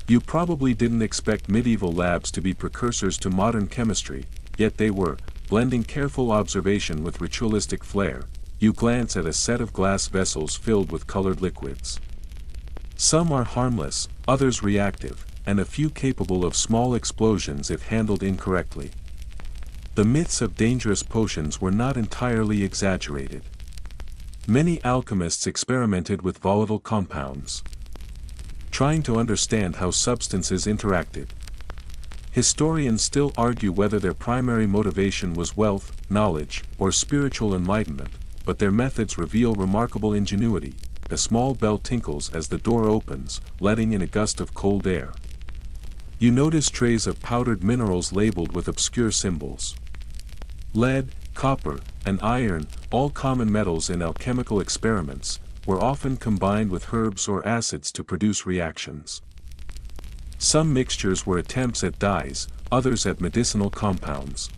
You probably didn't expect medieval labs to be precursors to modern chemistry, yet they were, blending careful observation with ritualistic flair. You glance at a set of glass vessels filled with colored liquids. Some are harmless, others reactive, and a few capable of small explosions if handled incorrectly. The myths of dangerous potions were not entirely exaggerated. Many alchemists experimented with volatile compounds, trying to understand how substances interacted. Historians still argue whether their primary motivation was wealth, knowledge, or spiritual enlightenment, but their methods reveal remarkable ingenuity. A small bell tinkles as the door opens, letting in a gust of cold air. You notice trays of powdered minerals labeled with obscure symbols. Lead, copper, and iron, all common metals in alchemical experiments, were often combined with herbs or acids to produce reactions. Some mixtures were attempts at dyes, others at medicinal compounds.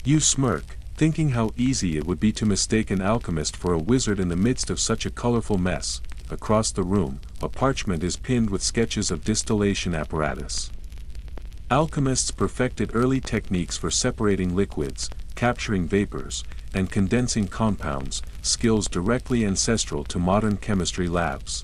You smirk, thinking how easy it would be to mistake an alchemist for a wizard in the midst of such a colorful mess. Across the room, a parchment is pinned with sketches of distillation apparatus. Alchemists perfected early techniques for separating liquids, capturing vapors, and condensing compounds, skills directly ancestral to modern chemistry labs.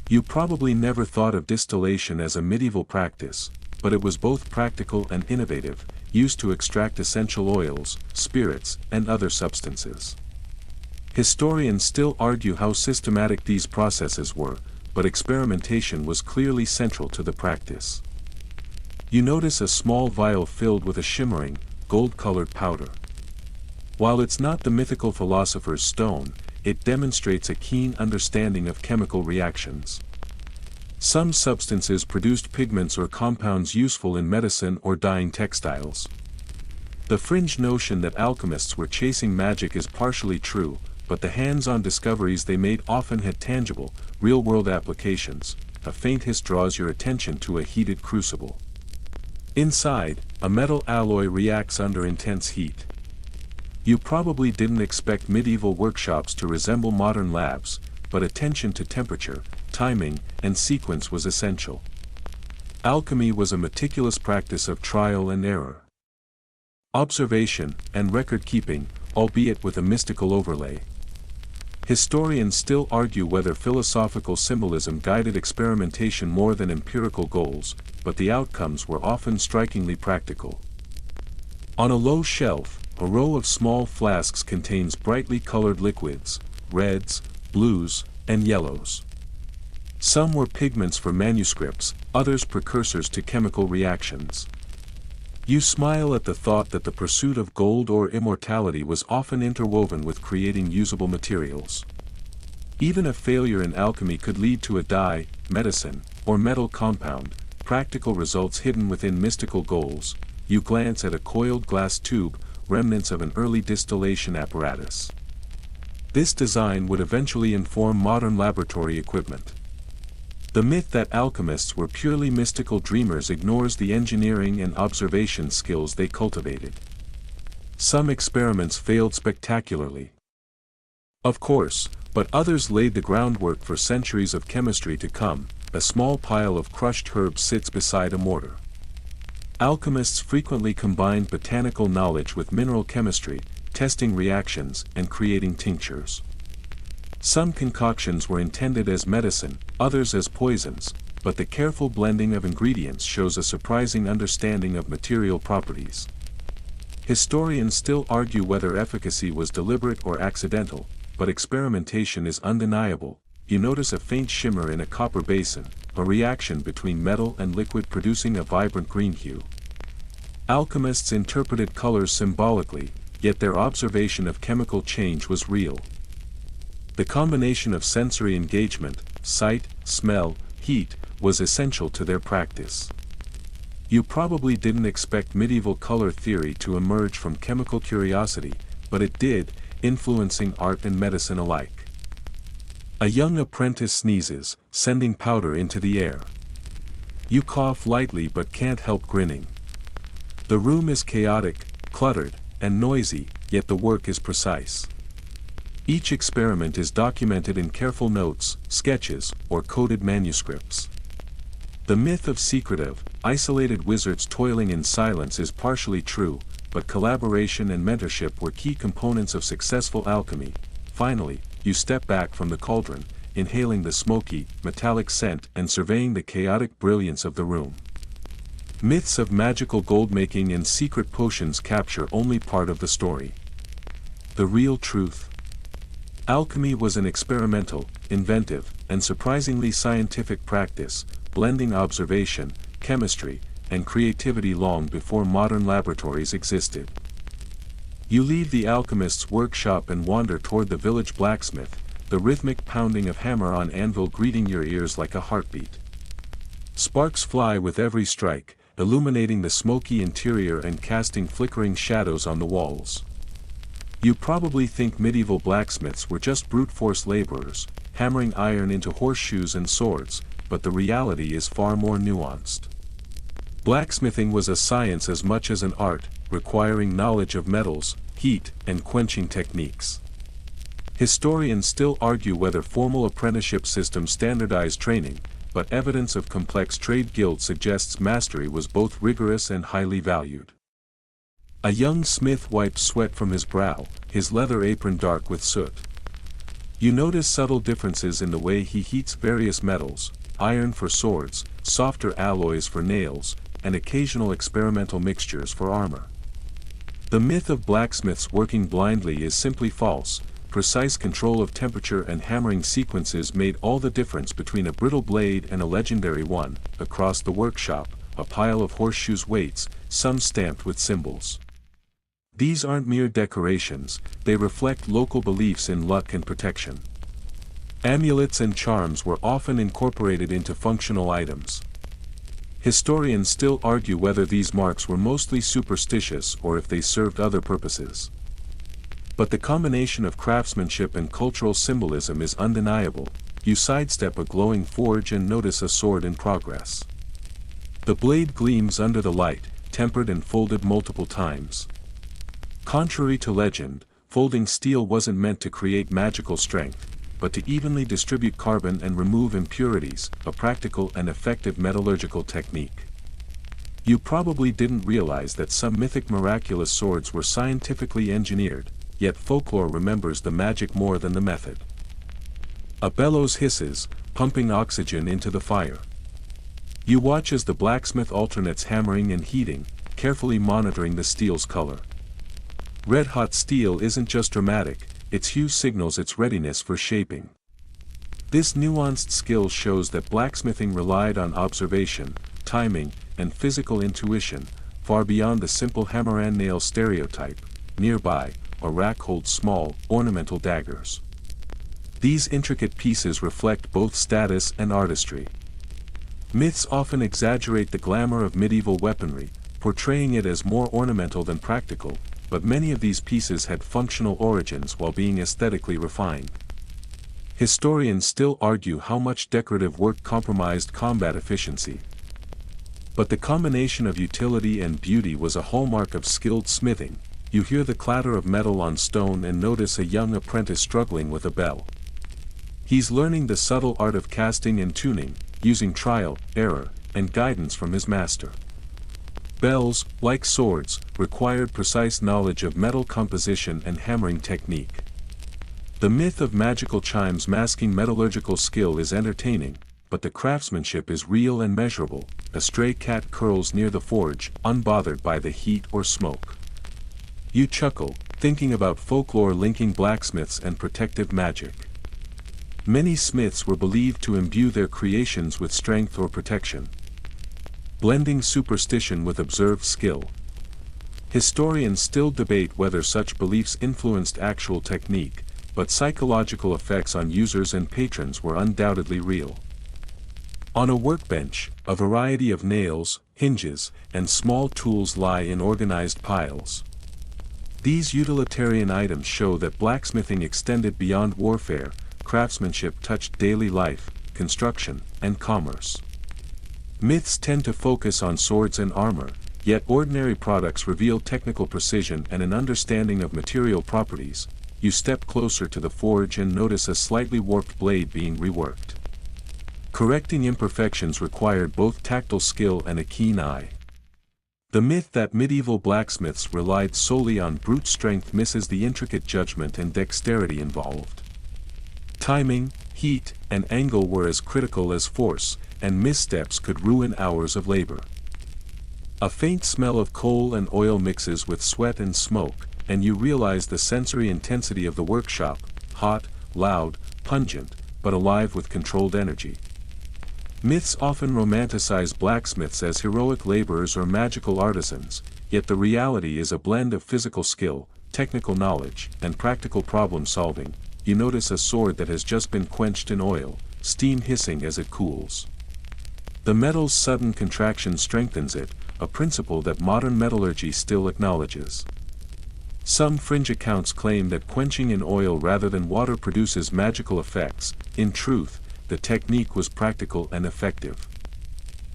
You probably never thought of distillation as a medieval practice, but it was both practical and innovative, used to extract essential oils, spirits, and other substances. Historians still argue how systematic these processes were, but experimentation was clearly central to the practice. You notice a small vial filled with a shimmering, gold-colored powder. While it's not the mythical philosopher's stone, it demonstrates a keen understanding of chemical reactions. Some substances produced pigments or compounds useful in medicine or dyeing textiles. The fringe notion that alchemists were chasing magic is partially true, but the hands-on discoveries they made often had tangible, real-world applications. A faint hiss draws your attention to a heated crucible. Inside, a metal alloy reacts under intense heat. You probably didn't expect medieval workshops to resemble modern labs, but attention to temperature, timing, and sequence was essential. Alchemy was a meticulous practice of trial and error. Observation, and record-keeping, albeit with a mystical overlay. Historians still argue whether philosophical symbolism guided experimentation more than empirical goals, but the outcomes were often strikingly practical. On a low shelf, a row of small flasks contains brightly colored liquids, reds, blues, and yellows. Some were pigments for manuscripts, others precursors to chemical reactions. You smile at the thought that the pursuit of gold or immortality was often interwoven with creating usable materials. Even a failure in alchemy could lead to a dye, medicine, or metal compound, practical results hidden within mystical goals. You glance at a coiled glass tube, remnants of an early distillation apparatus. This design would eventually inform modern laboratory equipment. The myth that alchemists were purely mystical dreamers ignores the engineering and observation skills they cultivated. Some experiments failed spectacularly. Of course, but others laid the groundwork for centuries of chemistry to come. A small pile of crushed herbs sits beside a mortar. Alchemists frequently combined botanical knowledge with mineral chemistry, testing reactions and creating tinctures. Some concoctions were intended as medicine, others as poisons, but the careful blending of ingredients shows a surprising understanding of material properties. Historians still argue whether efficacy was deliberate or accidental, but experimentation is undeniable. You notice a faint shimmer in a copper basin, a reaction between metal and liquid producing a vibrant green hue. Alchemists interpreted colors symbolically, yet their observation of chemical change was real. The combination of sensory engagement, sight, smell, heat, was essential to their practice. You probably didn't expect medieval color theory to emerge from chemical curiosity, but it did, influencing art and medicine alike. A young apprentice sneezes, sending powder into the air. You cough lightly but can't help grinning. The room is chaotic, cluttered, and noisy, yet the work is precise. Each experiment is documented in careful notes, sketches, or coded manuscripts. The myth of secretive, isolated wizards toiling in silence is partially true, but collaboration and mentorship were key components of successful alchemy. Finally, you step back from the cauldron, inhaling the smoky, metallic scent and surveying the chaotic brilliance of the room. Myths of magical gold-making and secret potions capture only part of the story. The real truth. Alchemy was an experimental, inventive, and surprisingly scientific practice, blending observation, chemistry, and creativity long before modern laboratories existed. You leave the alchemist's workshop and wander toward the village blacksmith, the rhythmic pounding of hammer on anvil greeting your ears like a heartbeat. Sparks fly with every strike, illuminating the smoky interior and casting flickering shadows on the walls. You probably think medieval blacksmiths were just brute force laborers, hammering iron into horseshoes and swords, but the reality is far more nuanced. Blacksmithing was a science as much as an art, requiring knowledge of metals, heat, and quenching techniques. Historians still argue whether formal apprenticeship systems standardized training, but evidence of complex trade guilds suggests mastery was both rigorous and highly valued. A young smith wipes sweat from his brow, his leather apron dark with soot. You notice subtle differences in the way he heats various metals, iron for swords, softer alloys for nails, and occasional experimental mixtures for armor. The myth of blacksmiths working blindly is simply false. Precise control of temperature and hammering sequences made all the difference between a brittle blade and a legendary one. Across the workshop, a pile of horseshoes waits, some stamped with symbols. These aren't mere decorations, they reflect local beliefs in luck and protection. Amulets and charms were often incorporated into functional items. Historians still argue whether these marks were mostly superstitious or if they served other purposes. But the combination of craftsmanship and cultural symbolism is undeniable. You sidestep a glowing forge and notice a sword in progress. The blade gleams under the light, tempered and folded multiple times. Contrary to legend, folding steel wasn't meant to create magical strength, but to evenly distribute carbon and remove impurities, a practical and effective metallurgical technique. You probably didn't realize that some mythic miraculous swords were scientifically engineered, yet folklore remembers the magic more than the method. A bellows hisses, pumping oxygen into the fire. You watch as the blacksmith alternates hammering and heating, carefully monitoring the steel's color. Red-hot steel isn't just dramatic, its hue signals its readiness for shaping. This nuanced skill shows that blacksmithing relied on observation, timing, and physical intuition, far beyond the simple hammer and nail stereotype. Nearby, a rack holds small, ornamental daggers. These intricate pieces reflect both status and artistry. Myths often exaggerate the glamour of medieval weaponry, portraying it as more ornamental than practical, but many of these pieces had functional origins while being aesthetically refined. Historians still argue how much decorative work compromised combat efficiency. But the combination of utility and beauty was a hallmark of skilled smithing. You hear the clatter of metal on stone and notice a young apprentice struggling with a bell. He's learning the subtle art of casting and tuning, using trial, error, and guidance from his master. Bells, like swords, required precise knowledge of metal composition and hammering technique. The myth of magical chimes masking metallurgical skill is entertaining, but the craftsmanship is real and measurable. A stray cat curls near the forge, unbothered by the heat or smoke. You chuckle, thinking about folklore linking blacksmiths and protective magic. Many smiths were believed to imbue their creations with strength or protection, blending superstition with observed skill. Historians still debate whether such beliefs influenced actual technique, but psychological effects on users and patrons were undoubtedly real. On a workbench, a variety of nails, hinges, and small tools lie in organized piles. These utilitarian items show that blacksmithing extended beyond warfare. Craftsmanship touched daily life, construction, and commerce. Myths tend to focus on swords and armor, yet ordinary products reveal technical precision and an understanding of material properties. You step closer to the forge and notice a slightly warped blade being reworked. Correcting imperfections required both tactile skill and a keen eye. The myth that medieval blacksmiths relied solely on brute strength misses the intricate judgment and dexterity involved. Timing, heat, and angle were as critical as force, and missteps could ruin hours of labor. A faint smell of coal and oil mixes with sweat and smoke, and you realize the sensory intensity of the workshop: hot, loud, pungent, but alive with controlled energy. Myths often romanticize blacksmiths as heroic laborers or magical artisans, yet the reality is a blend of physical skill, technical knowledge, and practical problem solving. You notice a sword that has just been quenched in oil, steam hissing as it cools. The metal's sudden contraction strengthens it, a principle that modern metallurgy still acknowledges. Some fringe accounts claim that quenching in oil rather than water produces magical effects. In truth, the technique was practical and effective.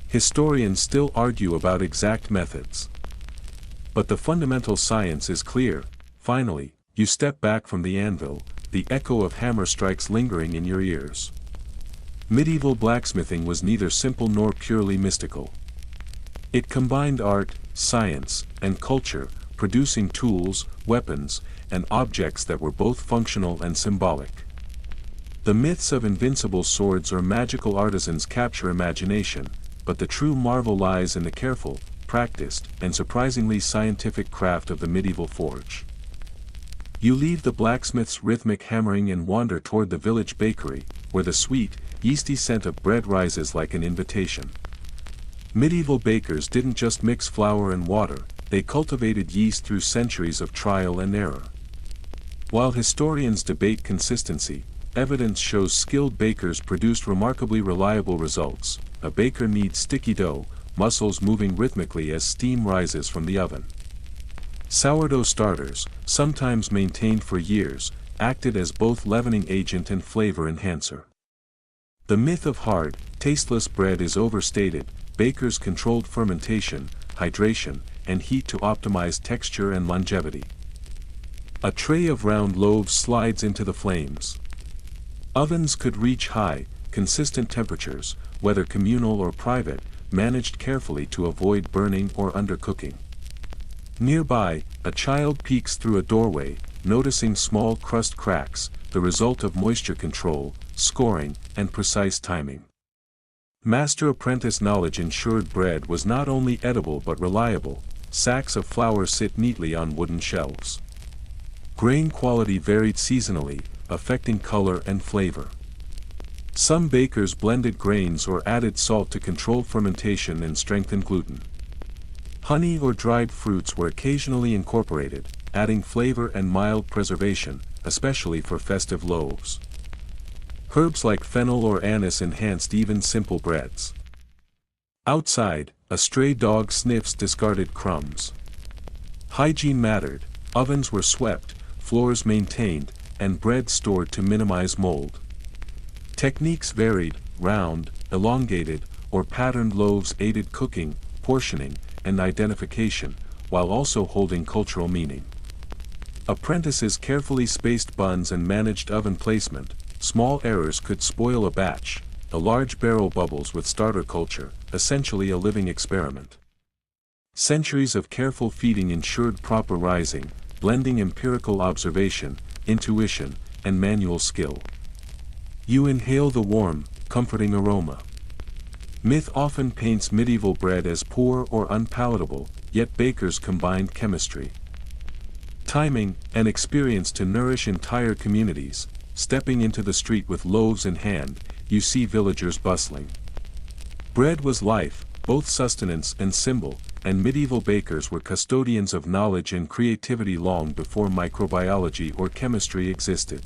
Historians still argue about exact methods. But the fundamental science is clear. Finally, you step back from the anvil, the echo of hammer strikes lingering in your ears. Medieval blacksmithing was neither simple nor purely mystical. It combined art, science, and culture, producing tools, weapons, and objects that were both functional and symbolic. The myths of invincible swords or magical artisans capture imagination, but the true marvel lies in the careful, practiced, and surprisingly scientific craft of the medieval forge. You leave the blacksmith's rhythmic hammering and wander toward the village bakery, where the sweet, yeasty scent of bread rises like an invitation. Medieval bakers didn't just mix flour and water, they cultivated yeast through centuries of trial and error. While historians debate consistency, evidence shows skilled bakers produced remarkably reliable results. A baker needs sticky dough, muscles moving rhythmically as steam rises from the oven. Sourdough starters, sometimes maintained for years, acted as both leavening agent and flavor enhancer. The myth of hard, tasteless bread is overstated. Bakers controlled fermentation, hydration, and heat to optimize texture and longevity. A tray of round loaves slides into the flames. Ovens could reach high, consistent temperatures, whether communal or private, managed carefully to avoid burning or undercooking. Nearby, a child peeks through a doorway, noticing small crust cracks, the result of moisture control, scoring, and precise timing. Master-apprentice knowledge ensured bread was not only edible but reliable. Sacks of flour sit neatly on wooden shelves. Grain quality varied seasonally, affecting color and flavor. Some bakers blended grains or added salt to control fermentation and strengthen gluten. Honey or dried fruits were occasionally incorporated, adding flavor and mild preservation, especially for festive loaves. Herbs like fennel or anise enhanced even simple breads. Outside, a stray dog sniffs discarded crumbs. Hygiene mattered, ovens were swept, floors maintained, and bread stored to minimize mold. Techniques varied, round, elongated, or patterned loaves aided cooking, portioning, and identification, while also holding cultural meaning. Apprentices carefully spaced buns and managed oven placement. Small errors could spoil a batch. A large barrel bubbles with starter culture, essentially a living experiment. Centuries of careful feeding ensured proper rising, blending empirical observation, intuition, and manual skill. You inhale the warm, comforting aroma. Myth often paints medieval bread as poor or unpalatable, yet bakers combined chemistry, timing, and experience to nourish entire communities. Stepping into the street with loaves in hand, you see villagers bustling. Bread was life, both sustenance and symbol, and medieval bakers were custodians of knowledge and creativity long before microbiology or chemistry existed.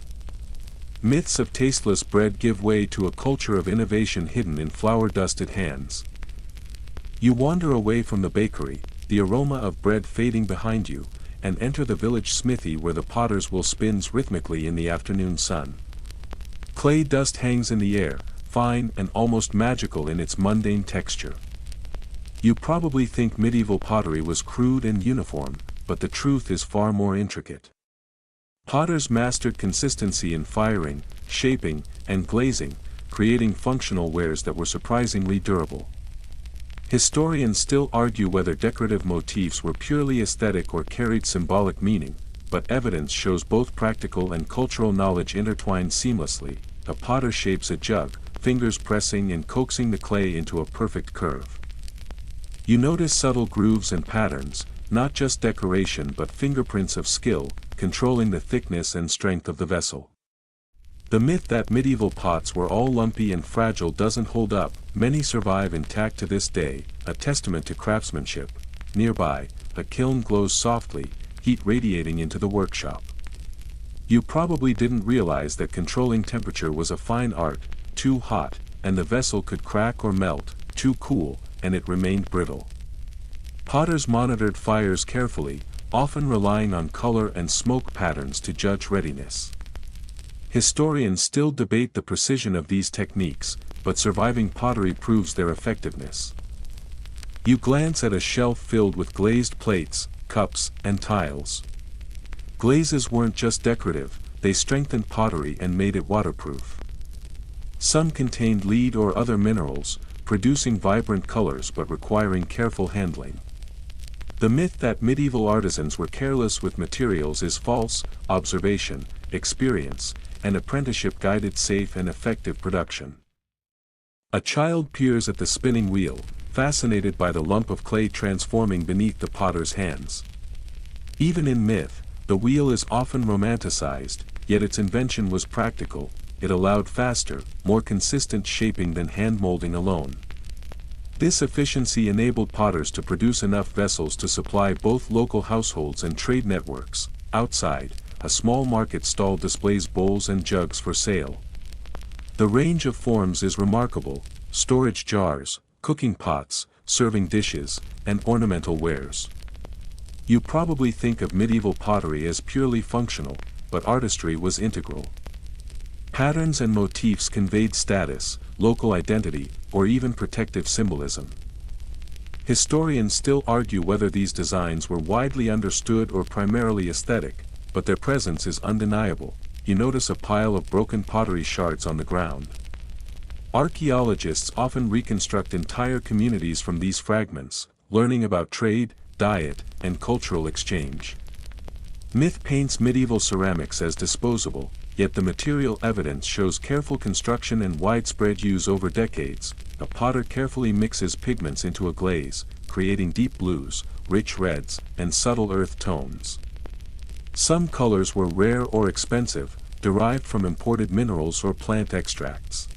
Myths of tasteless bread give way to a culture of innovation hidden in flour-dusted hands. You wander away from the bakery, the aroma of bread fading behind you, and enter the village smithy where the potter's wheel spins rhythmically in the afternoon sun. Clay dust hangs in the air, fine and almost magical in its mundane texture. You probably think medieval pottery was crude and uniform, but the truth is far more intricate. Potters mastered consistency in firing, shaping, and glazing, creating functional wares that were surprisingly durable. Historians still argue whether decorative motifs were purely aesthetic or carried symbolic meaning, but evidence shows both practical and cultural knowledge intertwined seamlessly. A potter shapes a jug, fingers pressing and coaxing the clay into a perfect curve. You notice subtle grooves and patterns, not just decoration but fingerprints of skill, controlling the thickness and strength of the vessel. The myth that medieval pots were all lumpy and fragile doesn't hold up. Many survive intact to this day, a testament to craftsmanship. Nearby, a kiln glows softly, heat radiating into the workshop. You probably didn't realize that controlling temperature was a fine art. Too hot, and the vessel could crack or melt. Too cool, and it remained brittle. Potters monitored fires carefully, often relying on color and smoke patterns to judge readiness. Historians still debate the precision of these techniques, but surviving pottery proves their effectiveness. You glance at a shelf filled with glazed plates, cups, and tiles. Glazes weren't just decorative, they strengthened pottery and made it waterproof. Some contained lead or other minerals, producing vibrant colors but requiring careful handling. The myth that medieval artisans were careless with materials is false. Observation, experience, and apprenticeship guided safe and effective production. A child peers at the spinning wheel, fascinated by the lump of clay transforming beneath the potter's hands. Even in myth, the wheel is often romanticized, yet its invention was practical. It allowed faster, more consistent shaping than hand molding alone. This efficiency enabled potters to produce enough vessels to supply both local households and trade networks. Outside, a small market stall displays bowls and jugs for sale. The range of forms is remarkable: storage jars, cooking pots, serving dishes, and ornamental wares. You probably think of medieval pottery as purely functional, but artistry was integral. Patterns and motifs conveyed status, local identity, or even protective symbolism. Historians still argue whether these designs were widely understood or primarily aesthetic, but their presence is undeniable. You notice a pile of broken pottery shards on the ground. Archaeologists often reconstruct entire communities from these fragments, learning about trade, diet, and cultural exchange. Myth paints medieval ceramics as disposable, yet the material evidence shows careful construction and widespread use over decades. A potter carefully mixes pigments into a glaze, creating deep blues, rich reds, and subtle earth tones. Some colors were rare or expensive, derived from imported minerals or plant extracts.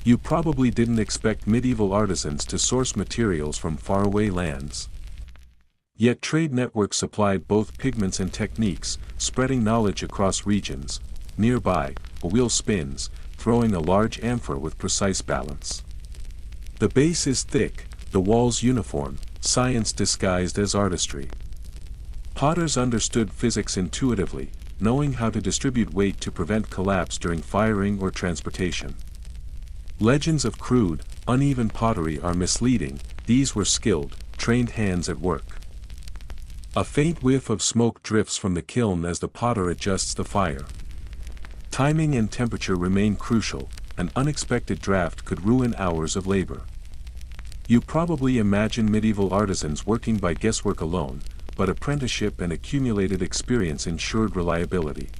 You probably didn't expect medieval artisans to source materials from faraway lands. Yet trade networks supplied both pigments and techniques, spreading knowledge across regions. Nearby, a wheel spins, throwing a large amphora with precise balance. The base is thick, the walls uniform, science disguised as artistry. Potters understood physics intuitively, knowing how to distribute weight to prevent collapse during firing or transportation. Legends of crude, uneven pottery are misleading. These were skilled, trained hands at work. A faint whiff of smoke drifts from the kiln as the potter adjusts the fire. Timing and temperature remain crucial. An unexpected draft could ruin hours of labor. You probably imagine medieval artisans working by guesswork alone, but apprenticeship and accumulated experience ensured reliability.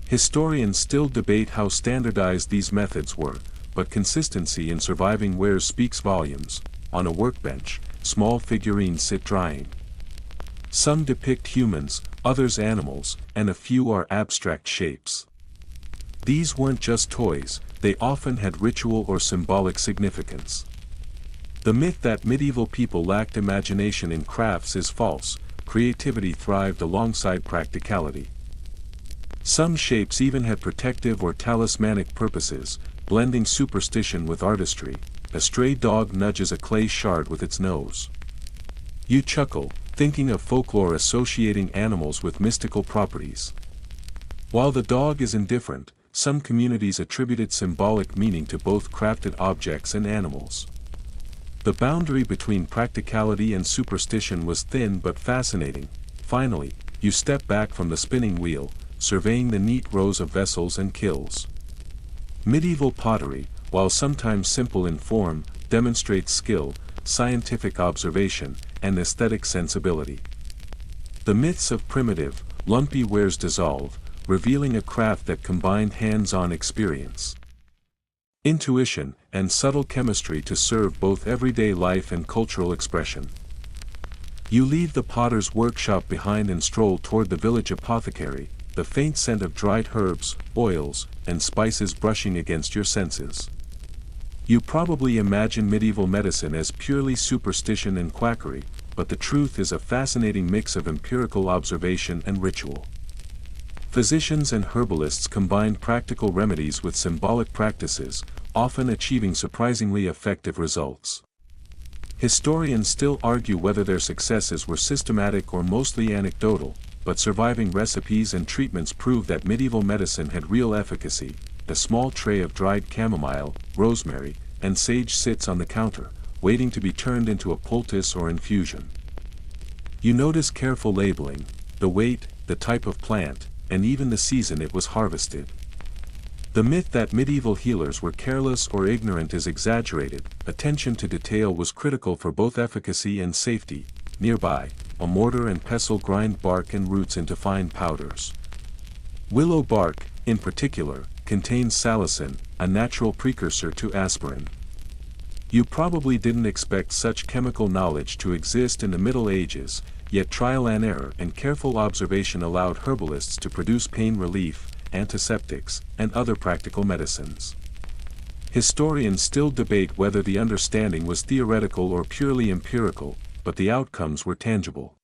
Historians still debate how standardized these methods were, but consistency in surviving wares speaks volumes. On a workbench, small figurines sit drying. Some depict humans, others animals, and a few are abstract shapes. These weren't just toys, they often had ritual or symbolic significance. The myth that medieval people lacked imagination in crafts is false. Creativity thrived alongside practicality. Some shapes even had protective or talismanic purposes, blending superstition with artistry. A stray dog nudges a clay shard with its nose. You chuckle, thinking of folklore associating animals with mystical properties. While the dog is indifferent, some communities attributed symbolic meaning to both crafted objects and animals. The boundary between practicality and superstition was thin but fascinating. Finally, you step back from the spinning wheel, surveying the neat rows of vessels and kilns. Medieval pottery, while sometimes simple in form, demonstrates skill, scientific observation, and aesthetic sensibility. The myths of primitive, lumpy wares dissolve, revealing a craft that combined hands-on experience, intuition, and subtle chemistry to serve both everyday life and cultural expression. You leave the potter's workshop behind and stroll toward the village apothecary, the faint scent of dried herbs, oils, and spices brushing against your senses. You probably imagine medieval medicine as purely superstition and quackery, but the truth is a fascinating mix of empirical observation and ritual. Physicians and herbalists combined practical remedies with symbolic practices, often achieving surprisingly effective results. Historians still argue whether their successes were systematic or mostly anecdotal, but surviving recipes and treatments prove that medieval medicine had real efficacy. A small tray of dried chamomile, rosemary, and sage sits on the counter, waiting to be turned into a poultice or infusion. You notice careful labeling, the weight, the type of plant, and even the season it was harvested. The myth that medieval healers were careless or ignorant is exaggerated. Attention to detail was critical for both efficacy and safety. Nearby, a mortar and pestle grind bark and roots into fine powders. Willow bark, in particular, contains salicin, a natural precursor to aspirin. You probably didn't expect such chemical knowledge to exist in the Middle Ages, yet trial and error and careful observation allowed herbalists to produce pain relief, antiseptics, and other practical medicines. Historians still debate whether the understanding was theoretical or purely empirical, but the outcomes were tangible.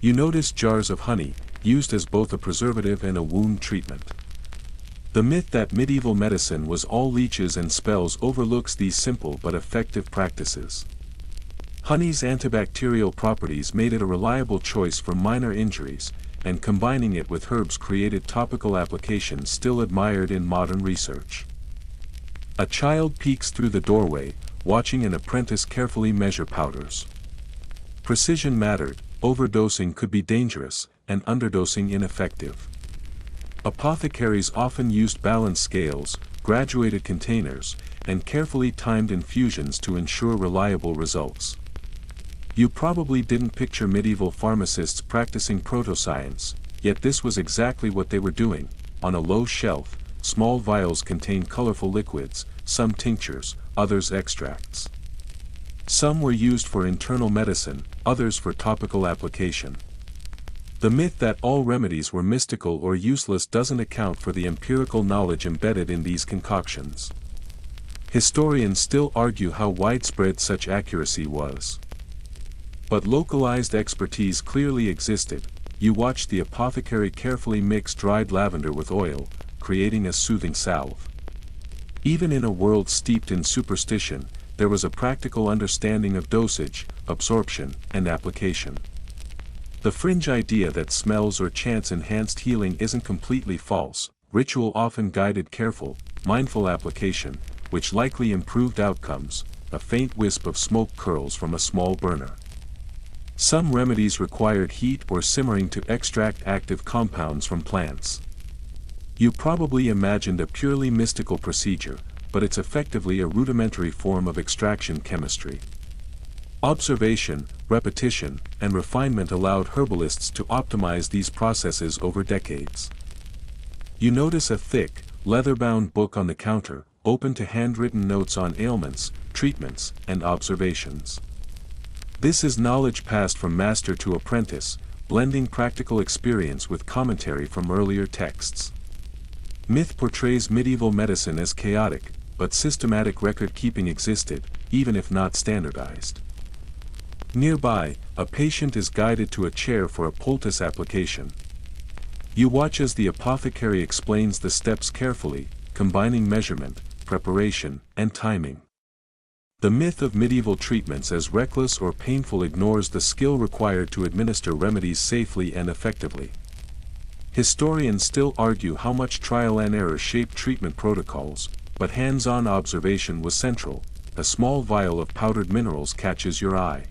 You notice jars of honey, used as both a preservative and a wound treatment. The myth that medieval medicine was all leeches and spells overlooks these simple but effective practices. Honey's antibacterial properties made it a reliable choice for minor injuries, and combining it with herbs created topical applications still admired in modern research. A child peeks through the doorway, watching an apprentice carefully measure powders. Precision mattered, overdosing could be dangerous, and underdosing ineffective. Apothecaries often used balanced scales, graduated containers, and carefully timed infusions to ensure reliable results. You probably didn't picture medieval pharmacists practicing proto-science, yet this was exactly what they were doing. On a low shelf, small vials contained colorful liquids, some tinctures, others extracts. Some were used for internal medicine, others for topical application. The myth that all remedies were mystical or useless doesn't account for the empirical knowledge embedded in these concoctions. Historians still argue how widespread such accuracy was. But localized expertise clearly existed. You watched the apothecary carefully mix dried lavender with oil, creating a soothing salve. Even in a world steeped in superstition, there was a practical understanding of dosage, absorption, and application. The fringe idea that smells or chants enhanced healing isn't completely false. Ritual often guided careful, mindful application, which likely improved outcomes. A faint wisp of smoke curls from a small burner. Some remedies required heat or simmering to extract active compounds from plants. You probably imagined a purely mystical procedure, but it's effectively a rudimentary form of extraction chemistry. Observation, repetition, and refinement allowed herbalists to optimize these processes over decades. You notice a thick, leather-bound book on the counter, open to handwritten notes on ailments, treatments, and observations. This is knowledge passed from master to apprentice, blending practical experience with commentary from earlier texts. Myth portrays medieval medicine as chaotic, but systematic record-keeping existed, even if not standardized. Nearby, a patient is guided to a chair for a poultice application. You watch as the apothecary explains the steps carefully, combining measurement, preparation, and timing. The myth of medieval treatments as reckless or painful ignores the skill required to administer remedies safely and effectively. Historians still argue how much trial and error shaped treatment protocols, but hands-on observation was central. A small vial of powdered minerals catches your eye.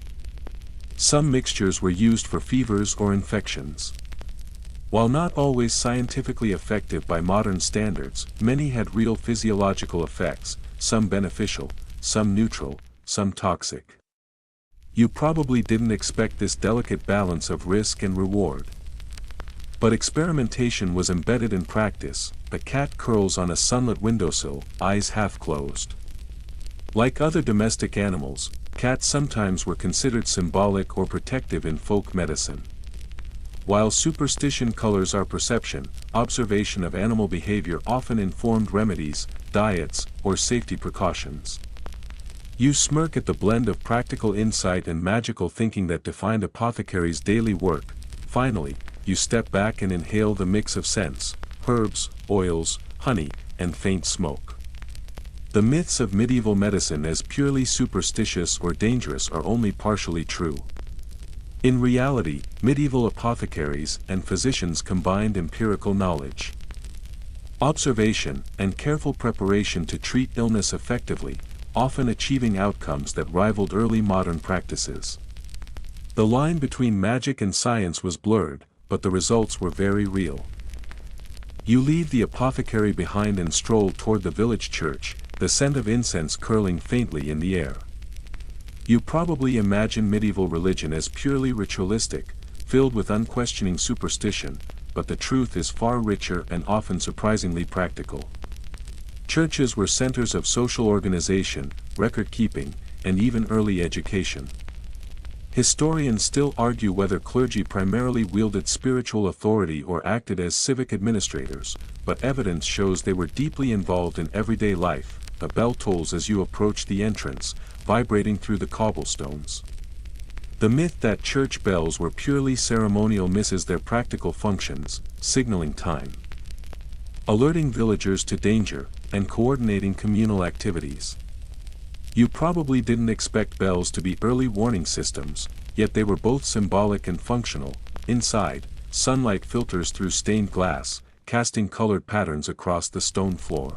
Some mixtures were used for fevers or infections. While not always scientifically effective by modern standards, many had real physiological effects, some beneficial, some neutral, some toxic. You probably didn't expect this delicate balance of risk and reward. But experimentation was embedded in practice. A cat curls on a sunlit windowsill, eyes half closed. Like other domestic animals, cats sometimes were considered symbolic or protective in folk medicine. While superstition colors our perception, observation of animal behavior often informed remedies, diets, or safety precautions. You smirk at the blend of practical insight and magical thinking that defined apothecaries' daily work. Finally, you step back and inhale the mix of scents, herbs, oils, honey, and faint smoke. The myths of medieval medicine as purely superstitious or dangerous are only partially true. In reality, medieval apothecaries and physicians combined empirical knowledge, observation, and careful preparation to treat illness effectively, often achieving outcomes that rivaled early modern practices. The line between magic and science was blurred, but the results were very real. You leave the apothecary behind and stroll toward the village church, the scent of incense curling faintly in the air. You probably imagine medieval religion as purely ritualistic, filled with unquestioning superstition, but the truth is far richer and often surprisingly practical. Churches were centers of social organization, record-keeping, and even early education. Historians still argue whether clergy primarily wielded spiritual authority or acted as civic administrators, but evidence shows they were deeply involved in everyday life. A bell tolls as you approach the entrance, vibrating through the cobblestones. The myth that church bells were purely ceremonial misses their practical functions, signaling time, alerting villagers to danger, and coordinating communal activities. You probably didn't expect bells to be early warning systems, yet they were both symbolic and functional. Inside, sunlight filters through stained glass, casting colored patterns across the stone floor.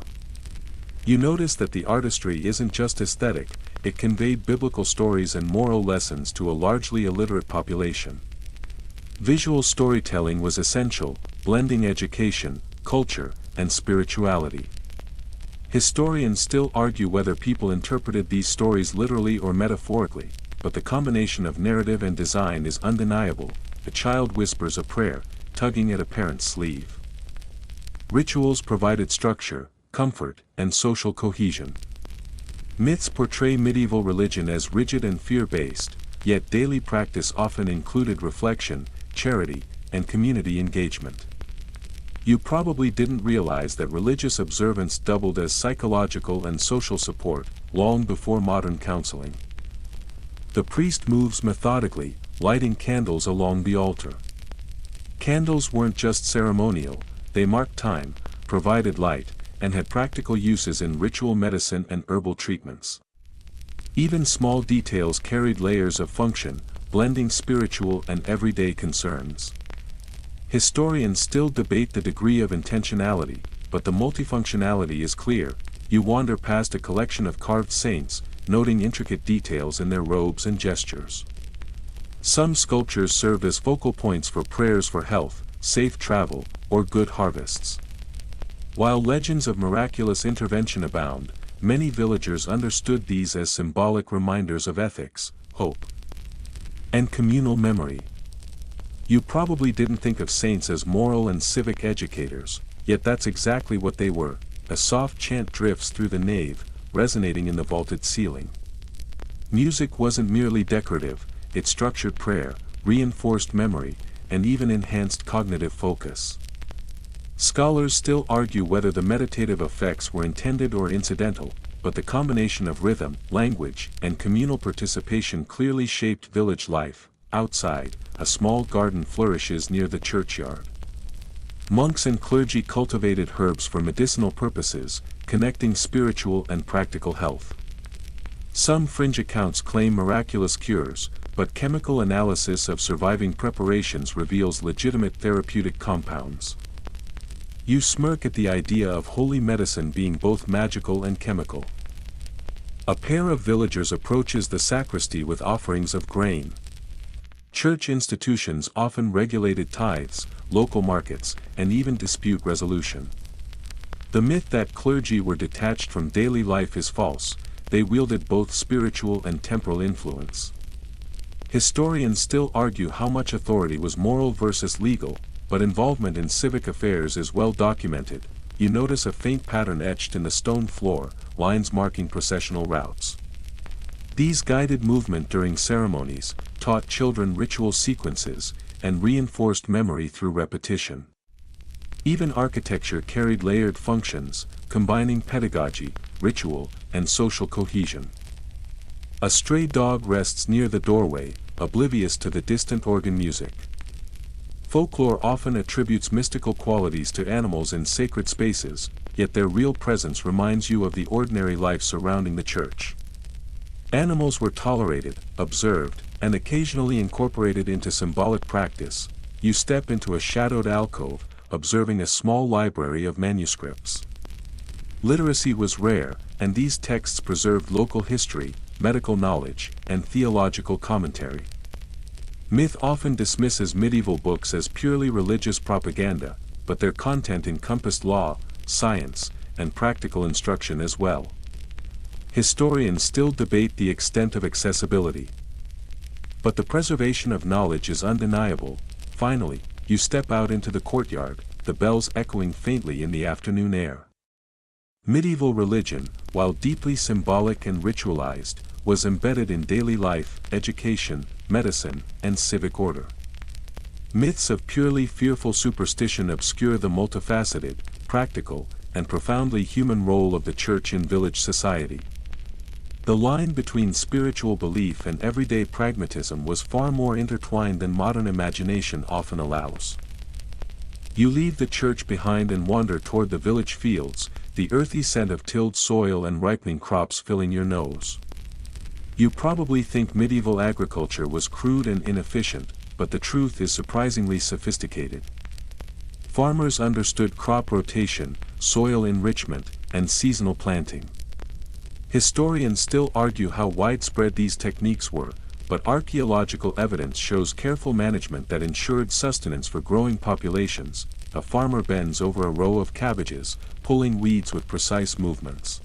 You notice that the artistry isn't just aesthetic, it conveyed biblical stories and moral lessons to a largely illiterate population. Visual storytelling was essential, blending education, culture, and spirituality. Historians still argue whether people interpreted these stories literally or metaphorically, but the combination of narrative and design is undeniable. A child whispers a prayer, tugging at a parent's sleeve. Rituals provided structure, comfort, and social cohesion. Myths portray medieval religion as rigid and fear-based, yet daily practice often included reflection, charity, and community engagement. You probably didn't realize that religious observance doubled as psychological and social support, long before modern counseling. The priest moves methodically, lighting candles along the altar. Candles weren't just ceremonial, they marked time, provided light, and had practical uses in ritual medicine and herbal treatments. Even small details carried layers of function, blending spiritual and everyday concerns. Historians still debate the degree of intentionality, but the multifunctionality is clear. You wander past a collection of carved saints, noting intricate details in their robes and gestures. Some sculptures served as focal points for prayers for health, safe travel, or good harvests. While legends of miraculous intervention abound, many villagers understood these as symbolic reminders of ethics, hope, and communal memory. You probably didn't think of saints as moral and civic educators, yet that's exactly what they were. A soft chant drifts through the nave, resonating in the vaulted ceiling. Music wasn't merely decorative, it structured prayer, reinforced memory, and even enhanced cognitive focus. Scholars still argue whether the meditative effects were intended or incidental, but the combination of rhythm, language, and communal participation clearly shaped village life. Outside, a small garden flourishes near the churchyard. Monks and clergy cultivated herbs for medicinal purposes, connecting spiritual and practical health. Some fringe accounts claim miraculous cures, but chemical analysis of surviving preparations reveals legitimate therapeutic compounds. You smirk at the idea of holy medicine being both magical and chemical. A pair of villagers approaches the sacristy with offerings of grain. Church institutions often regulated tithes, local markets, and even dispute resolution. The myth that clergy were detached from daily life is false, they wielded both spiritual and temporal influence. Historians still argue how much authority was moral versus legal, but involvement in civic affairs is well documented. You notice a faint pattern etched in the stone floor, lines marking processional routes. These guided movement during ceremonies, taught children ritual sequences, and reinforced memory through repetition. Even architecture carried layered functions, combining pedagogy, ritual, and social cohesion. A stray dog rests near the doorway, oblivious to the distant organ music. Folklore often attributes mystical qualities to animals in sacred spaces, yet their real presence reminds you of the ordinary life surrounding the church. Animals were tolerated, observed, and occasionally incorporated into symbolic practice. You step into a shadowed alcove, observing a small library of manuscripts. Literacy was rare, and these texts preserved local history, medical knowledge, and theological commentary. Myth often dismisses medieval books as purely religious propaganda, but their content encompassed law, science, and practical instruction as well. Historians still debate the extent of accessibility. But the preservation of knowledge is undeniable. Finally, you step out into the courtyard, the bells echoing faintly in the afternoon air. Medieval religion, while deeply symbolic and ritualized, was embedded in daily life, education, medicine, and civic order. Myths of purely fearful superstition obscure the multifaceted, practical, and profoundly human role of the church in village society. The line between spiritual belief and everyday pragmatism was far more intertwined than modern imagination often allows. You leave the church behind and wander toward the village fields, the earthy scent of tilled soil and ripening crops filling your nose. You probably think medieval agriculture was crude and inefficient, but the truth is surprisingly sophisticated. Farmers understood crop rotation, soil enrichment, and seasonal planting. Historians still argue how widespread these techniques were, but archaeological evidence shows careful management that ensured sustenance for growing populations. A farmer bends over a row of cabbages, pulling weeds with precise movements.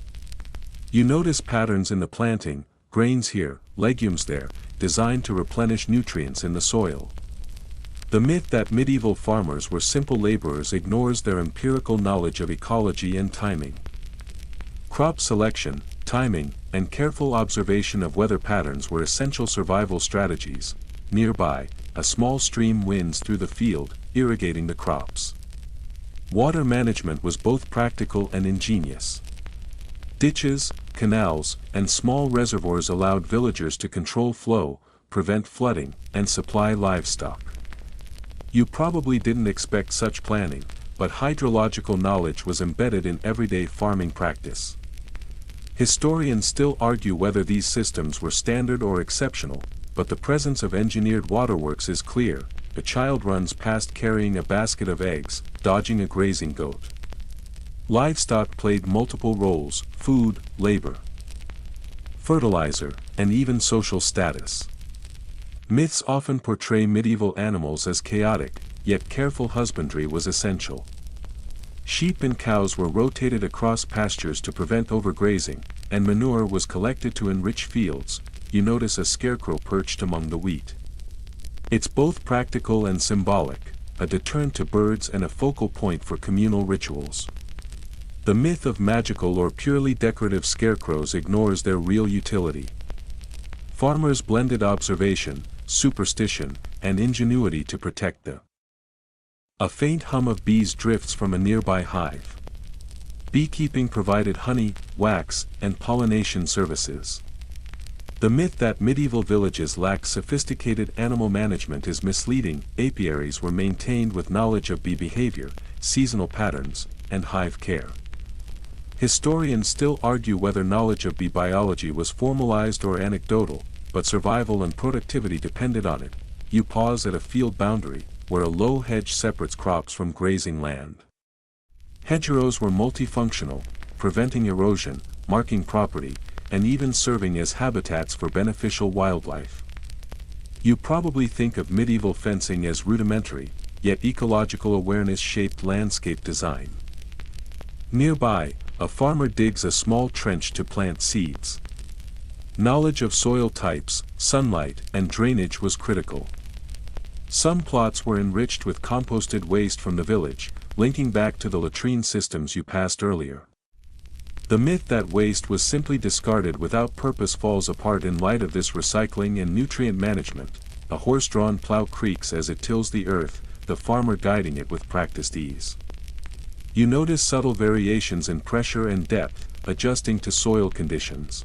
You notice patterns in the planting, grains here, legumes there, designed to replenish nutrients in the soil. The myth that medieval farmers were simple laborers ignores their empirical knowledge of ecology and timing. Crop selection, timing, and careful observation of weather patterns were essential survival strategies. Nearby, a small stream winds through the field, irrigating the crops. Water management was both practical and ingenious. Ditches, canals, and small reservoirs allowed villagers to control flow, prevent flooding, and supply livestock. You probably didn't expect such planning, but hydrological knowledge was embedded in everyday farming practice. Historians still argue whether these systems were standard or exceptional, but the presence of engineered waterworks is clear. A child runs past carrying a basket of eggs, dodging a grazing goat. Livestock played multiple roles: food, labor, fertilizer, and even social status. Myths often portray medieval animals as chaotic, yet careful husbandry was essential. Sheep and cows were rotated across pastures to prevent overgrazing, and manure was collected to enrich fields. You notice a scarecrow perched among the wheat. It's both practical and symbolic, a deterrent to birds and a focal point for communal rituals. The myth of magical or purely decorative scarecrows ignores their real utility. Farmers blended observation, superstition, and ingenuity to protect them. A faint hum of bees drifts from a nearby hive. Beekeeping provided honey, wax, and pollination services. The myth that medieval villages lacked sophisticated animal management is misleading. Apiaries were maintained with knowledge of bee behavior, seasonal patterns, and hive care. Historians still argue whether knowledge of bee biology was formalized or anecdotal, but survival and productivity depended on it. You pause at a field boundary, where a low hedge separates crops from grazing land. Hedgerows were multifunctional, preventing erosion, marking property, and even serving as habitats for beneficial wildlife. You probably think of medieval fencing as rudimentary, yet ecological awareness shaped landscape design. Nearby, a farmer digs a small trench to plant seeds. Knowledge of soil types, sunlight, and drainage was critical. Some plots were enriched with composted waste from the village, linking back to the latrine systems you passed earlier. The myth that waste was simply discarded without purpose falls apart in light of this recycling and nutrient management. A horse-drawn plow creaks as it tills the earth, the farmer guiding it with practiced ease. You notice subtle variations in pressure and depth, adjusting to soil conditions.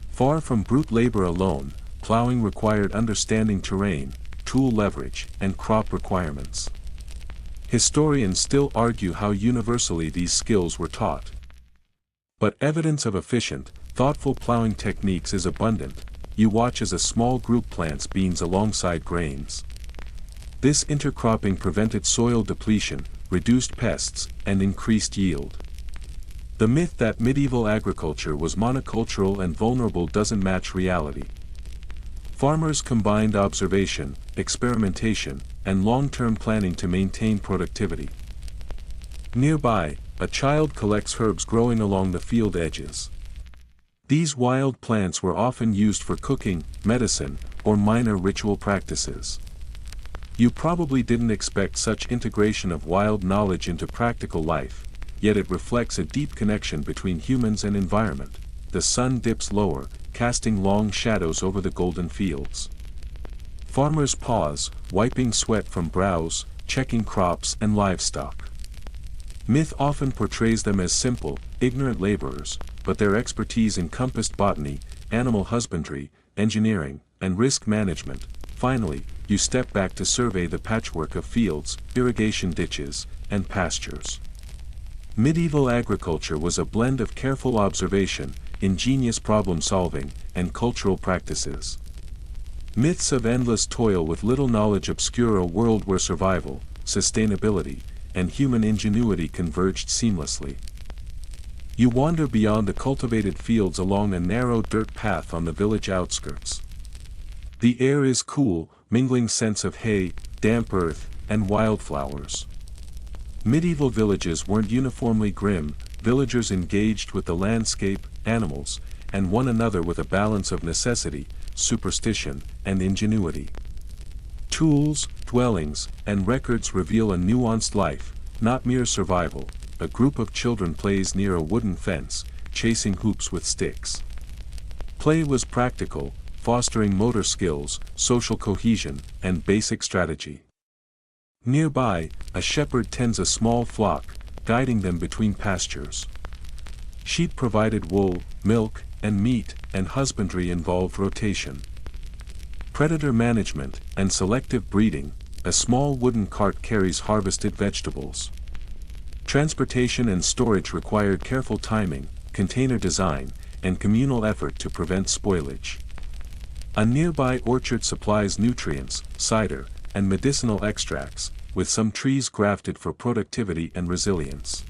Far from brute labor alone, plowing required understanding terrain, tool leverage, and crop requirements. Historians still argue how universally these skills were taught. But evidence of efficient, thoughtful plowing techniques is abundant. You watch as a small group plants beans alongside grains. This intercropping prevented soil depletion, reduced pests, and increased yield. The myth that medieval agriculture was monocultural and vulnerable doesn't match reality. Farmers combined observation, experimentation, and long-term planning to maintain productivity. Nearby, a child collects herbs growing along the field edges. These wild plants were often used for cooking, medicine, or minor ritual practices. You probably didn't expect such integration of wild knowledge into practical life, yet it reflects a deep connection between humans and environment. The sun dips lower, casting long shadows over the golden fields. Farmers pause, wiping sweat from brows, checking crops and livestock. Myth often portrays them as simple, ignorant laborers, but their expertise encompassed botany, animal husbandry, engineering, and risk management. Finally, you step back to survey the patchwork of fields, irrigation ditches, and pastures. Medieval agriculture was a blend of careful observation, ingenious problem-solving, and cultural practices. Myths of endless toil with little knowledge obscure a world where survival, sustainability, and human ingenuity converged seamlessly. You wander beyond the cultivated fields along a narrow dirt path on the village outskirts. The air is cool, mingling scents of hay, damp earth, and wildflowers. Medieval villages weren't uniformly grim, villagers engaged with the landscape, animals, and one another with a balance of necessity, superstition, and ingenuity. Tools, dwellings, and records reveal a nuanced life, not mere survival. A group of children plays near a wooden fence, chasing hoops with sticks. Play was practical, fostering motor skills, social cohesion, and basic strategy. Nearby, a shepherd tends a small flock, guiding them between pastures. Sheep provided wool, milk, and meat, and husbandry involved rotation. Predator management and selective breeding, a small wooden cart carries harvested vegetables. Transportation and storage required careful timing, container design, and communal effort to prevent spoilage. A nearby orchard supplies nutrients, cider, and medicinal extracts, with some trees grafted for productivity and resilience.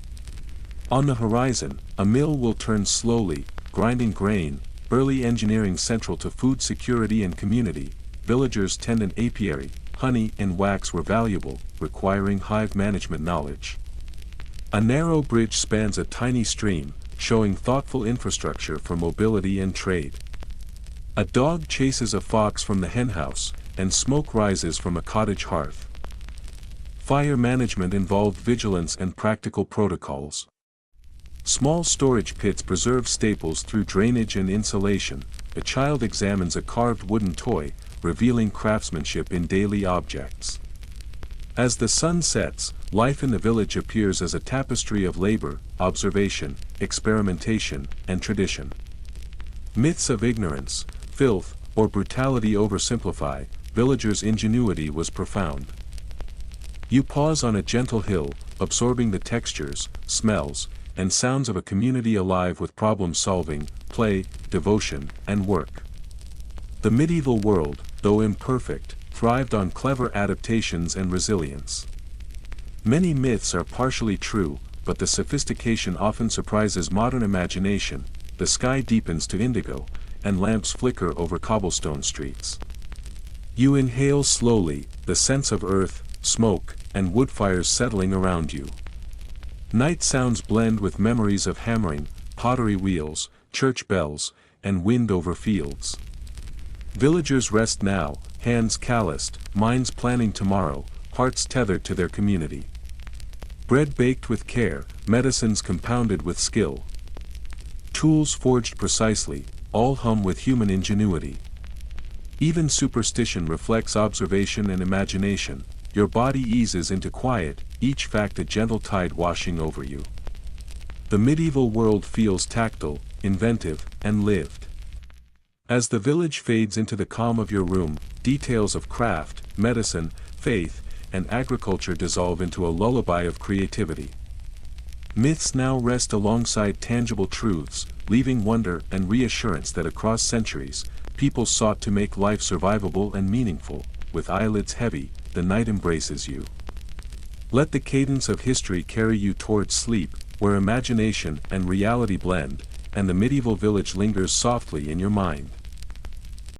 On the horizon, a mill will turn slowly, grinding grain, early engineering central to food security and community. Villagers tend an apiary, honey and wax were valuable, requiring hive management knowledge. A narrow bridge spans a tiny stream, showing thoughtful infrastructure for mobility and trade. A dog chases a fox from the henhouse, and smoke rises from a cottage hearth. Fire management involved vigilance and practical protocols. Small storage pits preserve staples through drainage and insulation. A child examines a carved wooden toy, revealing craftsmanship in daily objects. As the sun sets, life in the village appears as a tapestry of labor, observation, experimentation, and tradition. Myths of ignorance, filth, or brutality oversimplify. Villagers' ingenuity was profound. You pause on a gentle hill, absorbing the textures, smells, and sounds of a community alive with problem-solving, play, devotion, and work. The medieval world, though imperfect, thrived on clever adaptations and resilience. Many myths are partially true, but the sophistication often surprises modern imagination. The sky deepens to indigo, and lamps flicker over cobblestone streets. You inhale slowly, the scents of earth, smoke, and wood fires settling around you. Night sounds blend with memories of hammering, pottery wheels, church bells, and wind over fields. Villagers rest now, hands calloused, minds planning tomorrow, hearts tethered to their community. Bread baked with care, medicines compounded with skill. Tools forged precisely, all hum with human ingenuity. Even superstition reflects observation and imagination. Your body eases into quiet, each fact a gentle tide washing over you. The medieval world feels tactile, inventive, and lived. As the village fades into the calm of your room, details of craft, medicine, faith, and agriculture dissolve into a lullaby of creativity. Myths now rest alongside tangible truths, leaving wonder and reassurance that across centuries, people sought to make life survivable and meaningful. With eyelids heavy, the night embraces you. Let the cadence of history carry you towards sleep, where imagination and reality blend, and the medieval village lingers softly in your mind.